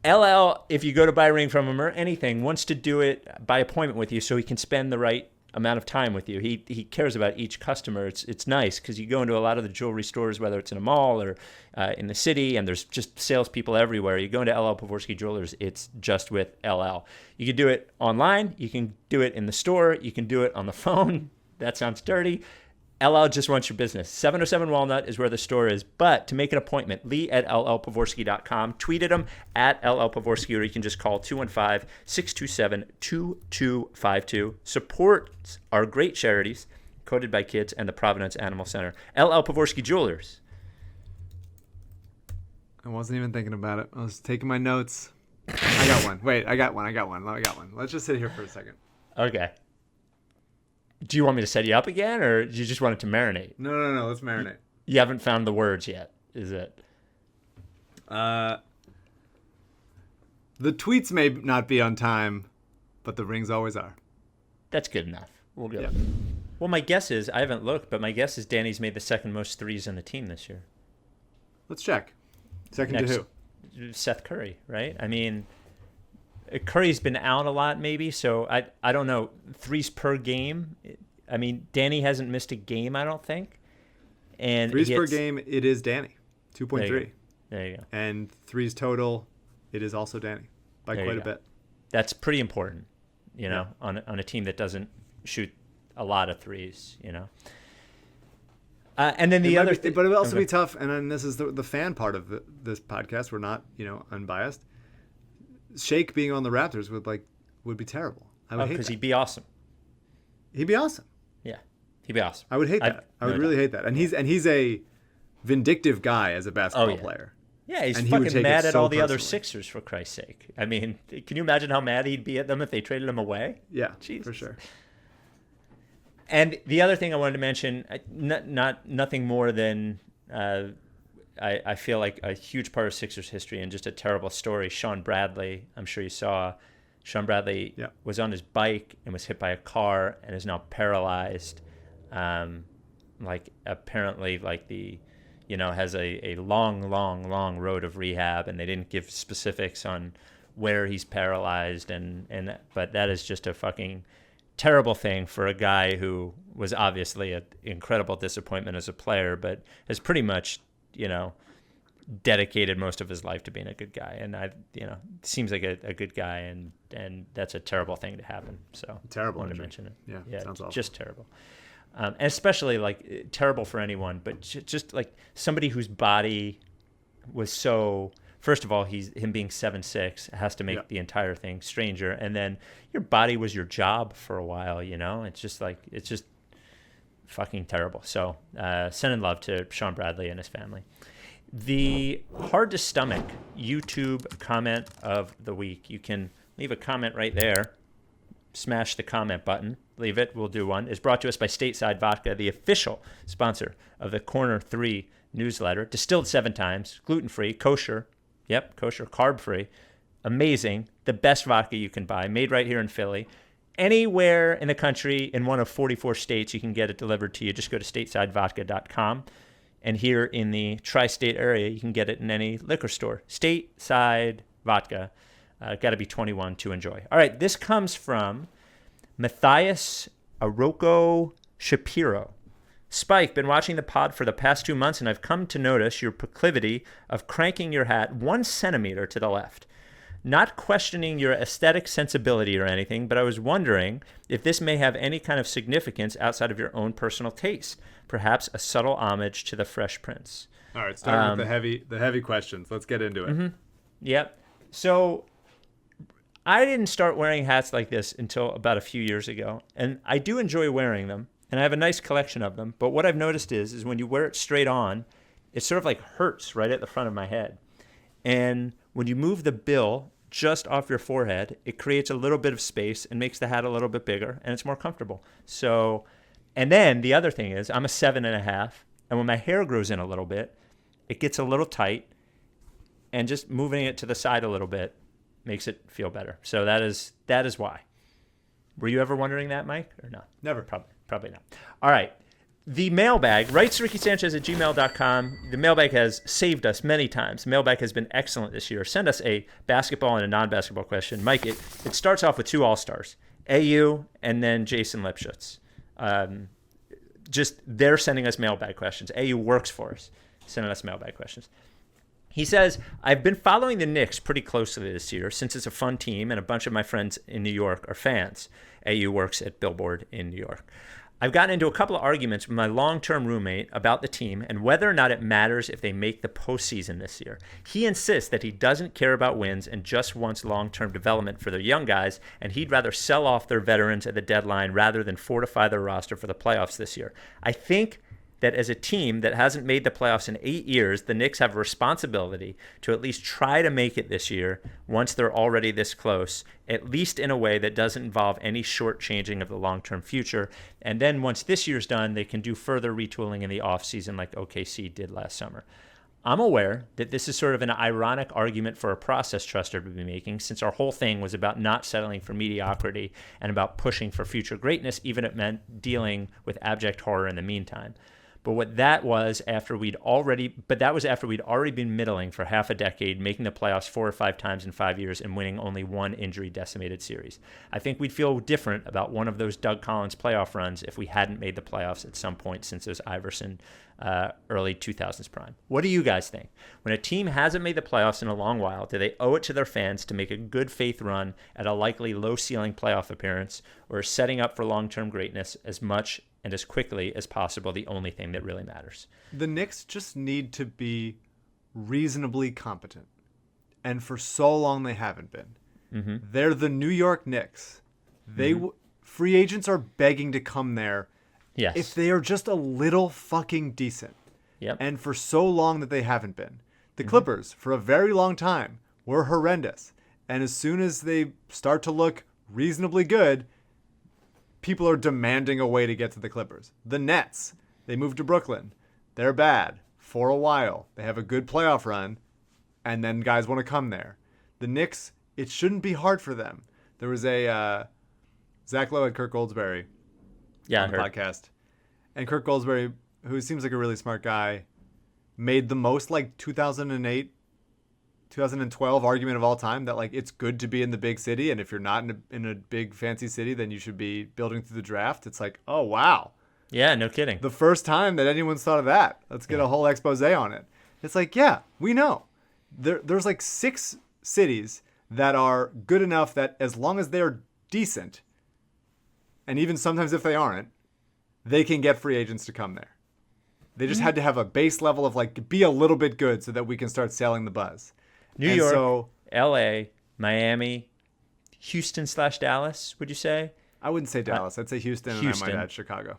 LL, if you go to buy a ring from him or anything, wants to do it by appointment with you so he can spend the right amount of time with you. He cares about each customer. It's nice because you go into a lot of the jewelry stores, whether it's in a mall or in the city, and there's just salespeople everywhere. You go into LL Pavorsky Jewelers, it's just with LL. You can do it online. You can do it in the store. You can do it on the phone. That sounds dirty. LL just wants your business. 707 Walnut is where the store is. But to make an appointment, lee@llpavorsky.com. Tweet at him at @llpavorsky, or you can just call 215-627-2252. Support our great charities, Coded by Kids and the Providence Animal Center. LL Pavorsky Jewelers. I wasn't even thinking about it. I was taking my notes. I got one. Wait, I got one. Let's just sit here for a second. Okay. Do you want me to set you up again, or do you just want it to marinate? No. Let's marinate. You haven't found the words yet, is it? The tweets may not be on time, but the rings always are. That's good enough. We'll go. Yeah. Well, my guess is, I haven't looked, but my guess is Danny's made the second most threes on the team this year. Let's check. Second to who? Seth Curry, right? I mean, Curry's been out a lot maybe, so I don't know. Threes per game. I mean, Danny hasn't missed a game, I don't think. And threes per game, it is Danny. 2.3. There you go. And threes total, it is also Danny by quite a bit. That's pretty important, on a team that doesn't shoot a lot of threes, And then the other thing. But it would also be tough, and then this is the fan part of this podcast. We're not, unbiased. Shake being on the Raptors would be terrible. I would hate that. Because he'd be awesome. He'd be awesome. Yeah, he'd be awesome. I would hate that. I would really hate that. And he's a vindictive guy as a basketball player. Yeah, he's and fucking mad at all the other Sixers, for Christ's sake. I mean, can you imagine how mad he'd be at them if they traded him away? Yeah, Jesus. For sure. And the other thing I wanted to mention, nothing more than I feel like a huge part of Sixers history and just a terrible story. Shaun Bradley, I'm sure you saw. Shaun Bradley was on his bike and was hit by a car and is now paralyzed. Apparently, has a long road of rehab, and they didn't give specifics on where he's paralyzed. But that is just a fucking terrible thing for a guy who was obviously an incredible disappointment as a player, but has pretty much, dedicated most of his life to being a good guy. And seems like a good guy, and that's a terrible thing to happen. So terrible. I wanted to mention it. Yeah, sounds awful. Just terrible. And especially terrible for anyone, but just like somebody whose body was so. First of all, him being 7'6" has to make the entire thing stranger, and then your body was your job for a while. It's just fucking terrible. So sending love to Shaun Bradley and his family. The hard to stomach YouTube comment of the week. You can leave a comment right there. Smash the comment button. Leave it. We'll do one. Is brought to us by Stateside Vodka, the official sponsor of the Corner 3 newsletter. Distilled 7 times, gluten-free, kosher. Yep, kosher, carb-free. Amazing. The best vodka you can buy, made right here in Philly. Anywhere in the country, in one of 44 states, you can get it delivered to you. Just go to statesidevodka.com. And here in the tri-state area, you can get it in any liquor store. Stateside Vodka. Got to be 21 to enjoy. All right, this comes from Matthias Aroko Shapiro. Spike, been watching the pod for the past 2 months, and I've come to notice your proclivity of cranking your hat 1 centimeter to the left. Not questioning your aesthetic sensibility or anything, but I was wondering if this may have any kind of significance outside of your own personal taste. Perhaps a subtle homage to the Fresh Prince. All right, starting with the heavy questions. Let's get into it. Mm-hmm. Yep. So I didn't start wearing hats like this until about a few years ago, and I do enjoy wearing them, and I have a nice collection of them. But what I've noticed is when you wear it straight on, it sort of hurts right at the front of my head. And when you move the bill just off your forehead. It creates a little bit of space and makes the hat a little bit bigger, and it's more comfortable. So, and then the other thing is I'm a 7.5, and when my hair grows in a little bit, it gets a little tight, and just moving it to the side a little bit makes it feel better. So that is why. Were you ever wondering that, Mike, or no? Never. Probably not. All right. The mailbag, writes RickySanchez@gmail.com. The mailbag has saved us many times. The mailbag has been excellent this year. Send us a basketball and a non-basketball question. Mike, it starts off with 2 All-Stars, AU and then Jason Lipschutz. Just they're sending us mailbag questions. AU works for us, sending us mailbag questions. He says, I've been following the Knicks pretty closely this year since it's a fun team and a bunch of my friends in New York are fans. AU works at Billboard in New York. I've gotten into a couple of arguments with my long-term roommate about the team and whether or not it matters if they make the postseason this year. He insists that he doesn't care about wins and just wants long-term development for their young guys, and he'd rather sell off their veterans at the deadline rather than fortify their roster for the playoffs this year. I think that as a team that hasn't made the playoffs in 8 years, the Knicks have a responsibility to at least try to make it this year once they're already this close, at least in a way that doesn't involve any shortchanging of the long-term future. And then once this year's done, they can do further retooling in the offseason like OKC did last summer. I'm aware that this is sort of an ironic argument for a process truster to be making, since our whole thing was about not settling for mediocrity and about pushing for future greatness, even if it meant dealing with abject horror in the meantime. But that was after we'd already been middling for half a decade, making the playoffs 4 or 5 times in 5 years and winning only one injury-decimated series. I think we'd feel different about one of those Doug Collins playoff runs if we hadn't made the playoffs at some point since those Iverson early 2000s prime. What do you guys think? When a team hasn't made the playoffs in a long while, do they owe it to their fans to make a good faith run at a likely low-ceiling playoff appearance, or is setting up for long-term greatness as much and as quickly as possible the only thing that really matters? The Knicks just need to be reasonably competent. And for so long they haven't been. Mm-hmm. They're the New York Knicks. Free agents are begging to come there. Yes. If they are just a little fucking decent. Yep. And for so long that they haven't been. The Clippers, for a very long time, were horrendous. And as soon as they start to look reasonably good, people are demanding a way to get to the Clippers. The Nets, they moved to Brooklyn. They're bad for a while. They have a good playoff run, and then guys want to come there. The Knicks, it shouldn't be hard for them. There was a Zach Lowe had Kirk Goldsberry on the podcast. And Kirk Goldsberry, who seems like a really smart guy, made the most 2008, 2012 argument of all time that it's good to be in the big city, and if you're not in a big fancy city, then you should be building through the draft. It's oh wow, yeah, no kidding. The first time that anyone's thought of that. Let's get a whole expose on it. It's yeah, we know there's 6 cities that are good enough that as long as they're decent, and even sometimes if they aren't, they can get free agents to come there. They just had to have a base level of be a little bit good so that we can start selling the buzz. New York, L.A., Miami, Houston/Dallas, would you say? I wouldn't say Dallas. I'd say Houston, and I might add Chicago.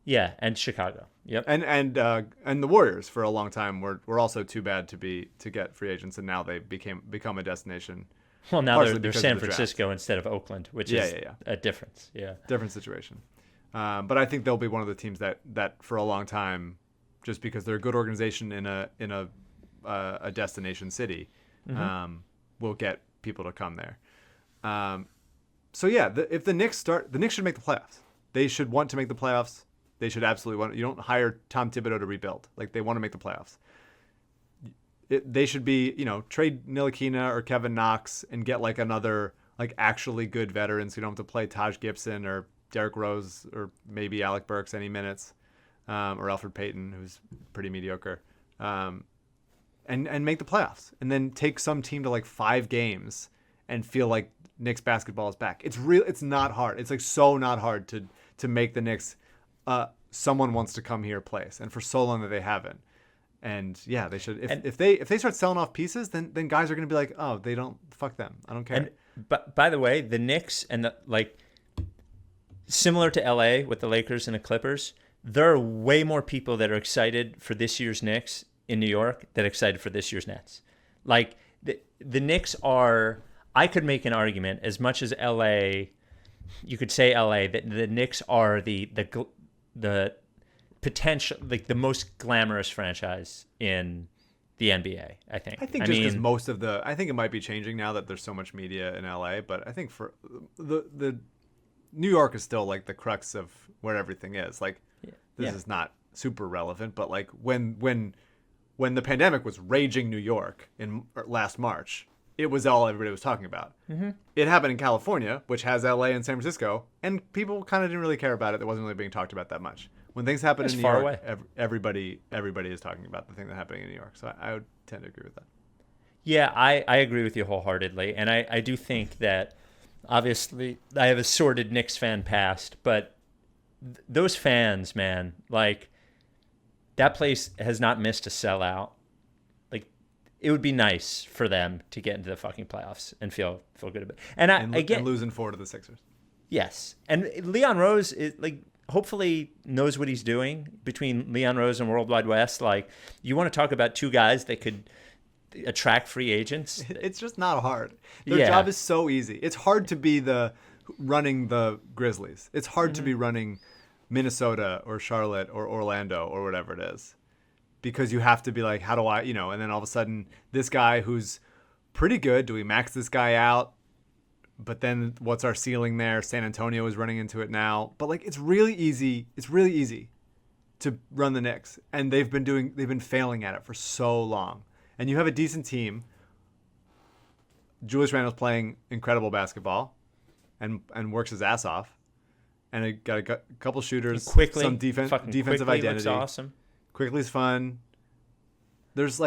Yeah, and Chicago. Yep. And the Warriors for a long time were also too bad to get free agents, and now they become a destination. Well, now they're San Francisco instead of Oakland, which is a difference. Yeah, different situation. But I think they'll be one of the teams that for a long time, just because they're a good organization in a destination city, will get people to come there. If the Knicks the Knicks should make the playoffs. They should want to make the playoffs. They should absolutely want. You don't hire Tom Thibodeau to rebuild. They want to make the playoffs. They should be, trade Ntilikina or Kevin Knox and get another actually good veterans. You don't have to play Taj Gibson or Derrick Rose or maybe Alec Burks any minutes, or Alfred Payton, who's pretty mediocre. And make the playoffs, and then take some team to 5 games and feel like Knicks basketball is back. It's not hard. It's so not hard to make the Knicks someone wants to come here place, and for so long that they haven't. And yeah, they should. If they start selling off pieces, then guys are going to be oh, they don't, fuck them. I don't care. But by the way, the Knicks and similar to LA with the Lakers and the Clippers, there are way more people that are excited for this year's Knicks in New York that are excited for this year's Nets. The Knicks are, I could make an argument as much as LA, you could say LA, that the Knicks are the potential, like the most glamorous franchise in the NBA, I think. I think just because I think it might be changing now that there's so much media in LA, but I think for the New York is still like the crux of where everything is. Like this is not super relevant, but like when the pandemic was raging New York in last March, it was all everybody was talking about. Mm-hmm. It happened in California, which has LA and San Francisco, and people kind of didn't really care about it. It wasn't really being talked about that much. When things happen in New York, everybody is talking about the thing that's happening in New York. So I would tend to agree with that. Yeah, I agree with you wholeheartedly. And I do think that, obviously, I have a sordid Knicks fan past, but those fans, man, like, that place has not missed a sellout. Like, it would be nice for them to get into the fucking playoffs and feel good about it. And losing 4 to the Sixers. Yes. And Leon Rose is, like, hopefully knows what he's doing between Leon Rose and World Wide West. Like, you want to talk about two guys that could attract free agents? It's just not hard. Their job is so easy. It's hard to be running the Grizzlies. It's hard to be running Minnesota or Charlotte or Orlando or whatever it is, because you have to be like, how do I, and then all of a sudden this guy who's pretty good, do we max this guy out? But then what's our ceiling there? San Antonio is running into it now. But like, it's really easy. It's really easy to run the Knicks. And they've been failing at it for so long. And you have a decent team. Julius Randle's playing incredible basketball and works his ass off. And it got a couple shooters, Quickly, some defensive identity. Looks awesome. Quickly's fun. There's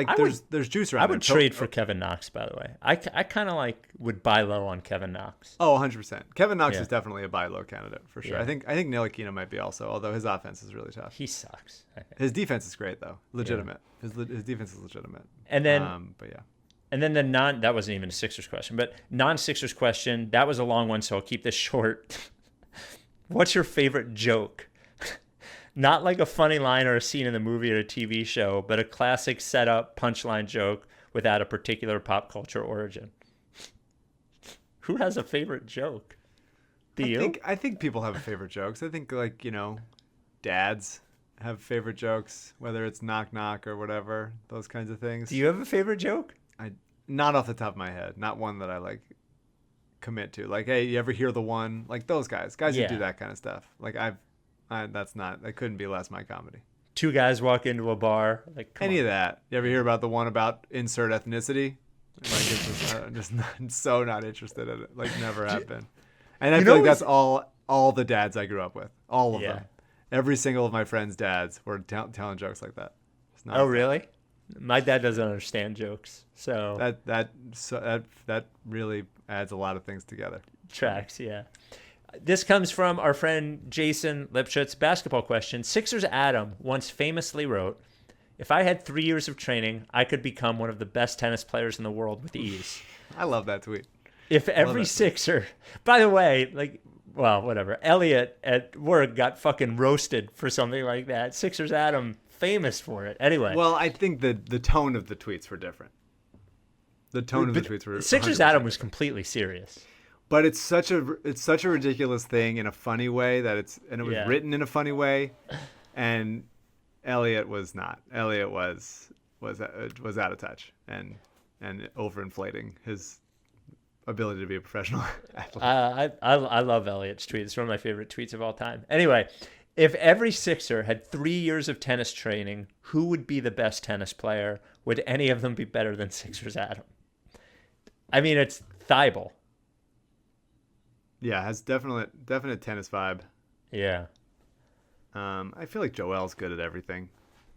juice around. I would trade for Kevin Knox, by the way. I kind of would buy low on Kevin Knox. Oh, 100%. Kevin Knox is definitely a buy low candidate for sure. Yeah. I think Ntilikina might be also, although his offense is really tough. He sucks. His defense is great though, legitimate. Yeah. His defense is legitimate. And then, but yeah. And then that wasn't even a Sixers question, but non-Sixers question. That was a long one, so I'll keep this short. What's your favorite joke? Not like a funny line or a scene in the movie or a TV show, but a classic setup punchline joke without a particular pop culture origin. Who has a favorite joke? I think people have favorite jokes. I think dads have favorite jokes, whether it's knock knock or whatever, those kinds of things. Do you have a favorite joke? Not off the top of my head. Not one that I commit to. Like, hey, you ever hear the one? Like those guys who do that kind of stuff. Like that couldn't be less my comedy. Two guys walk into a bar. Any of that. You ever hear about the one about insert ethnicity? It's just so not interested in it. Never have been. And I feel like that's all the dads I grew up with. All of them. Every single of my friends' dads were telling jokes like that. Oh, really? My dad doesn't understand jokes, so that really adds a lot of things together. Tracks, yeah. This comes from our friend Jason Lipschutz. Basketball question. Sixers Adam once famously wrote, "If I had 3 years of training, I could become one of the best tennis players in the world with ease." I love that tweet. If every Sixer, by the way, whatever. Elliot at work got fucking roasted for something like that. Sixers Adam, famous for it. Anyway. Well, I think the tone of the tweets were different. The tone of the tweets were Sixers 100% Adam was completely serious. But it's such a ridiculous thing in a funny way that it was written in a funny way, and Elliot was not. Elliot was out of touch and overinflating his ability to be a professional athlete. I love Elliot's tweet. It's one of my favorite tweets of all time. Anyway, if every Sixer had 3 years of tennis training, who would be the best tennis player? Would any of them be better than Sixers Adam? I mean, it's Thibault. Yeah, has definite tennis vibe. Yeah. I feel like Joel's good at everything.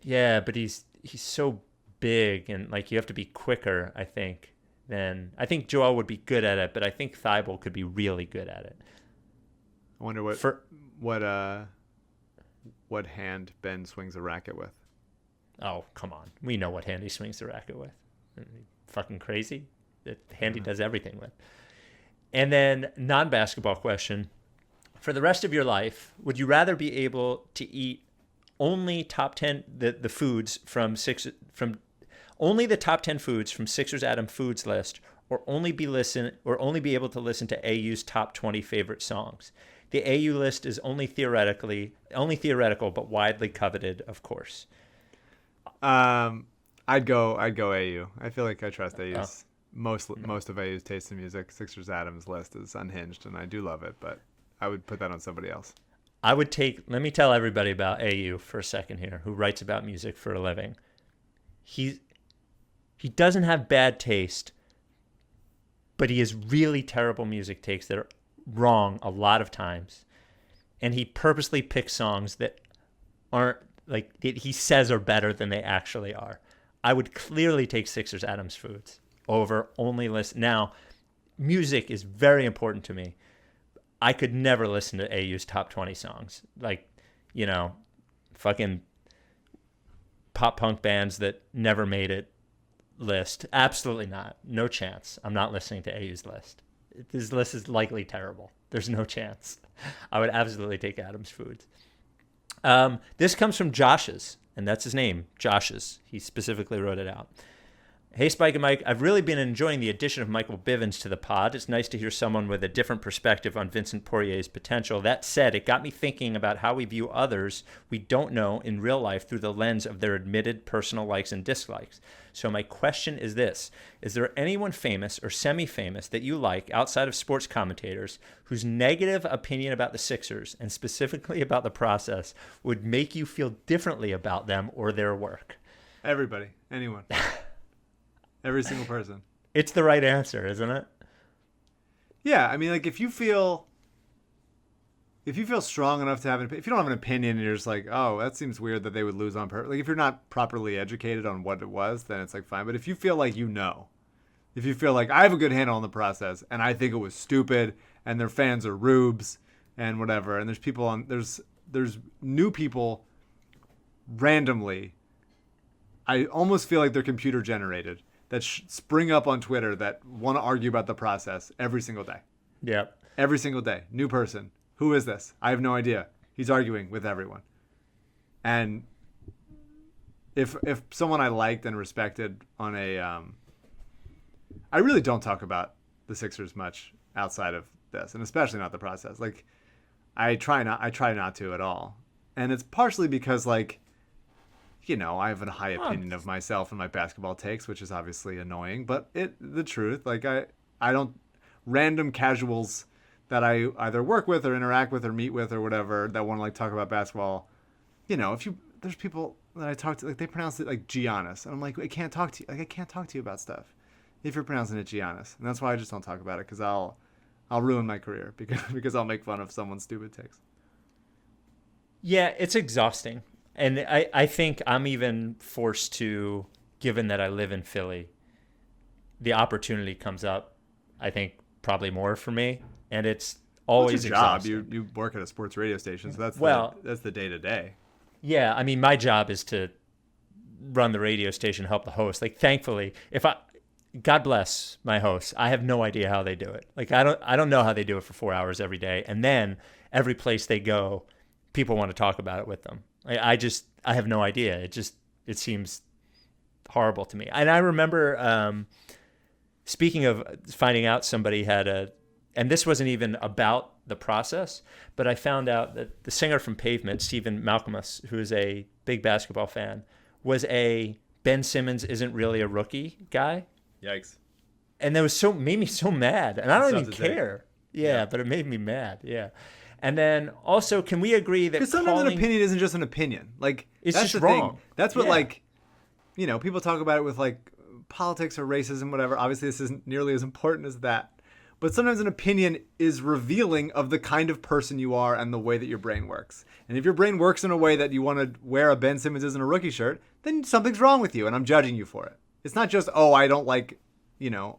Yeah, but he's so big and you have to be quicker, I think. I think Joel would be good at it, but I think Thibault could be really good at it. I wonder what hand Ben swings a racket with. Oh, come on. We know what hand he swings the racket with. Fucking crazy. The hand he does everything with. And then non-basketball question. For the rest of your life, would you rather be able to eat only top 10 the foods from only the top 10 foods from Sixers Adam Foods list, or only be able to listen to AU's top 20 favorite songs? The AU list is only theoretical, but widely coveted, of course. I'd go AU. I feel like I trust AU's most of AU's taste in music. Sixers Adams list is unhinged, and I do love it, but I would put that on somebody else. Let me tell everybody about AU for a second here, who writes about music for a living. He doesn't have bad taste, but he has really terrible music takes that are wrong a lot of times. And he purposely picks songs that aren't, like, he says are better than they actually are. I would clearly take Sixers Adams Foods over only listen. Now, music is very important to me. I could never listen to AU's top 20 songs. Like, fucking pop punk bands that never made it list. Absolutely not. No chance. I'm not listening to AU's list. This list is likely terrible. There's no chance. I would absolutely take Adams Foods. This comes from Josh's, and that's his name, Josh's. He specifically wrote it out. Hey, Spike and Mike, I've really been enjoying the addition of Michael Bivens to the pod. It's nice to hear someone with a different perspective on Vincent Poirier's potential. That said, it got me thinking about how we view others we don't know in real life through the lens of their admitted personal likes and dislikes. So my question is this. Is there anyone famous or semi-famous that you like outside of sports commentators whose negative opinion about the Sixers, and specifically about the process, would make you feel differently about them or their work? Everybody. Anyone. Every single person. It's the right answer, isn't it? Yeah, I mean, like, if you feel strong enough to have if you don't have an opinion and you're just like, oh, that seems weird that they would lose on purpose. Like, if you're not properly educated on what it was, then it's like fine. But if you feel like if you feel like I have a good handle on the process and I think it was stupid and their fans are rubes and whatever, and there's new people randomly, I almost feel like they're computer generated, that spring up on Twitter that want to argue about the process every single day. Yep. Every single day. New person. Who is this? I have no idea. He's arguing with everyone. And if someone I liked and respected on a... I really don't talk about the Sixers much outside of this, and especially not the process. Like, I try not to at all. And it's partially because, like, I have a high opinion of myself and my basketball takes, which is obviously annoying. But the truth, like, I don't, random casuals that I either work with or interact with or meet with or whatever that want to, like, talk about basketball. There's people that I talk to, like, they pronounce it like Giannis, and I'm like, I can't talk to you. Like, I can't talk to you about stuff if you're pronouncing it Giannis, and that's why I just don't talk about it, because I'll ruin my career because I'll make fun of someone's stupid takes. Yeah, it's exhausting. And I think I'm even forced to, given that I live in Philly, the opportunity comes up, I think, probably more for me. And it's always exhausting. Job. You work at a sports radio station, so that's the day-to-day. Yeah, I mean, my job is to run the radio station, help the host. Like, thankfully, God bless my hosts, I have no idea how they do it. Like, I don't know how they do it for 4 hours every day. And then every place they go, people want to talk about it with them. I have no idea. It seems horrible to me. And I remember, speaking of finding out somebody and this wasn't even about the process, but I found out that the singer from Pavement, Stephen Malcolmus, who is a big basketball fan, was a Ben Simmons isn't really a rookie guy. Yikes. And that made me so mad. And I don't even care. Yeah, but it made me mad. Yeah. And then also, can we agree that because sometimes an opinion isn't just an opinion? Like, it's that's just the wrong. Thing. That's what, like, people talk about it with, like, politics or racism, whatever. Obviously, this isn't nearly as important as that. But sometimes an opinion is revealing of the kind of person you are and the way that your brain works. And if your brain works in a way that you want to wear a Ben Simmons isn't a rookie shirt, then something's wrong with you, and I'm judging you for it. It's not just, I don't like,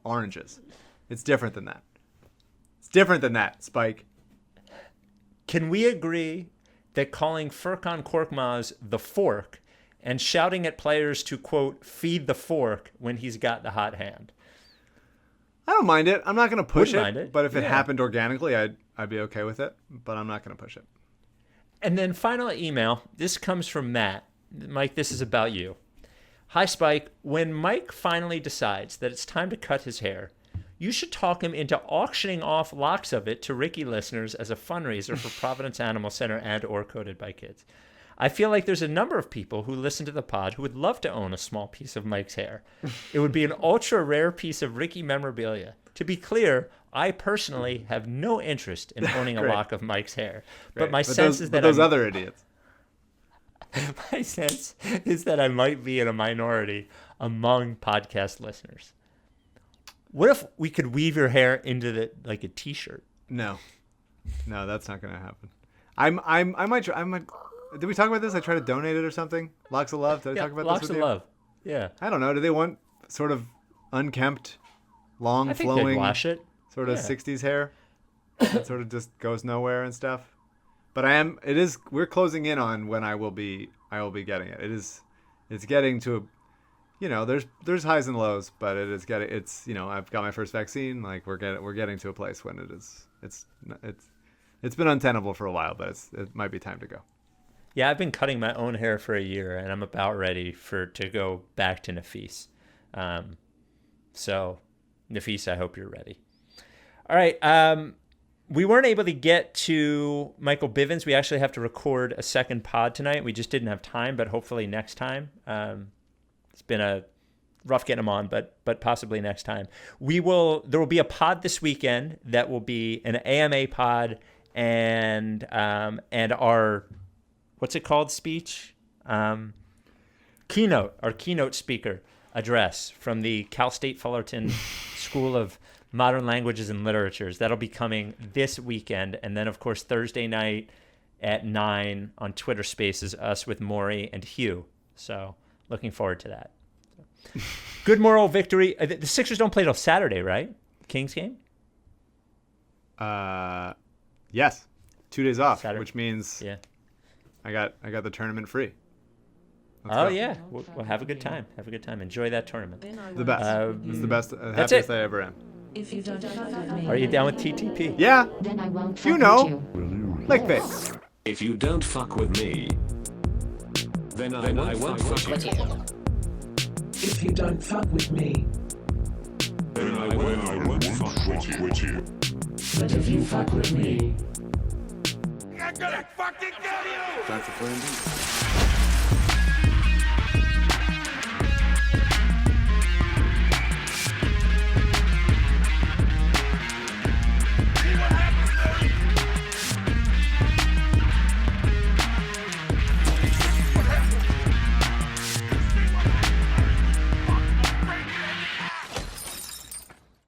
oranges. It's different than that. It's different than that, Spike. Can we agree that calling Furkan Korkmaz the fork and shouting at players to, quote, feed the fork when he's got the hot hand? I don't mind it. I'm not going to push it. But if it happened organically, I'd be okay with it. But I'm not going to push it. And then final email. This comes from Matt. Mike, this is about you. Hi, Spike. When Mike finally decides that it's time to cut his hair, you should talk him into auctioning off locks of it to Ricky listeners as a fundraiser for Providence Animal Center and or Coded by Kids. I feel like there's a number of people who listen to the pod who would love to own a small piece of Mike's hair. It would be an ultra rare piece of Ricky memorabilia. To be clear, I personally have no interest in owning a lock of Mike's hair. But my sense is that those other idiots. My sense is that I might be in a minority among podcast listeners. What if we could weave your hair into like a T-shirt? No, that's not gonna happen. I might try. Did we talk about this? I tried to donate it or something. Locks of Love. Did I talk about Locks this of with you? Love. Yeah. I don't know. Do they want sort of unkempt, long, I think flowing, they'd wash it. sort of 60s hair that sort of just goes nowhere and stuff? But we're closing in on when I will be getting it. It's getting to there's highs and lows, but it's I've got my first vaccine. Like we're getting to a place when it's been untenable for a while, but it might be time to go. Yeah, I've been cutting my own hair for a year, and I'm about ready to go back to Nafis. So, Nafis, I hope you're ready. All right. We weren't able to get to Michael Bivens. We actually have to record a second pod tonight. We just didn't have time, but hopefully next time. It's been a rough getting him on, but possibly next time. There will be a pod this weekend that will be an AMA pod and our what's it called speech? Our keynote speaker address from the Cal State Fullerton School of Modern Languages and Literatures. That'll be coming this weekend. And then, of course, Thursday night at 9 on Twitter Spaces, us with Maury and Hugh. So looking forward to that. Good moral victory. The Sixers don't play till Saturday, right? Kings game? Yes. 2 days off, Saturday. Which means I got the tournament free. Let's go. Yeah. We'll have a good time. Enjoy that tournament. The best. It's the best. That's Happiest it. I ever am. If you don't fuck with me, Are you down with TTP? Yeah. then I won't fuck You with know. you. Like face. If you don't fuck with me, then I won't fuck with you. If you don't fuck with me, Then I won't fuck with you. but if you fuck with me, I'm gonna fucking kill you! That's a plan B.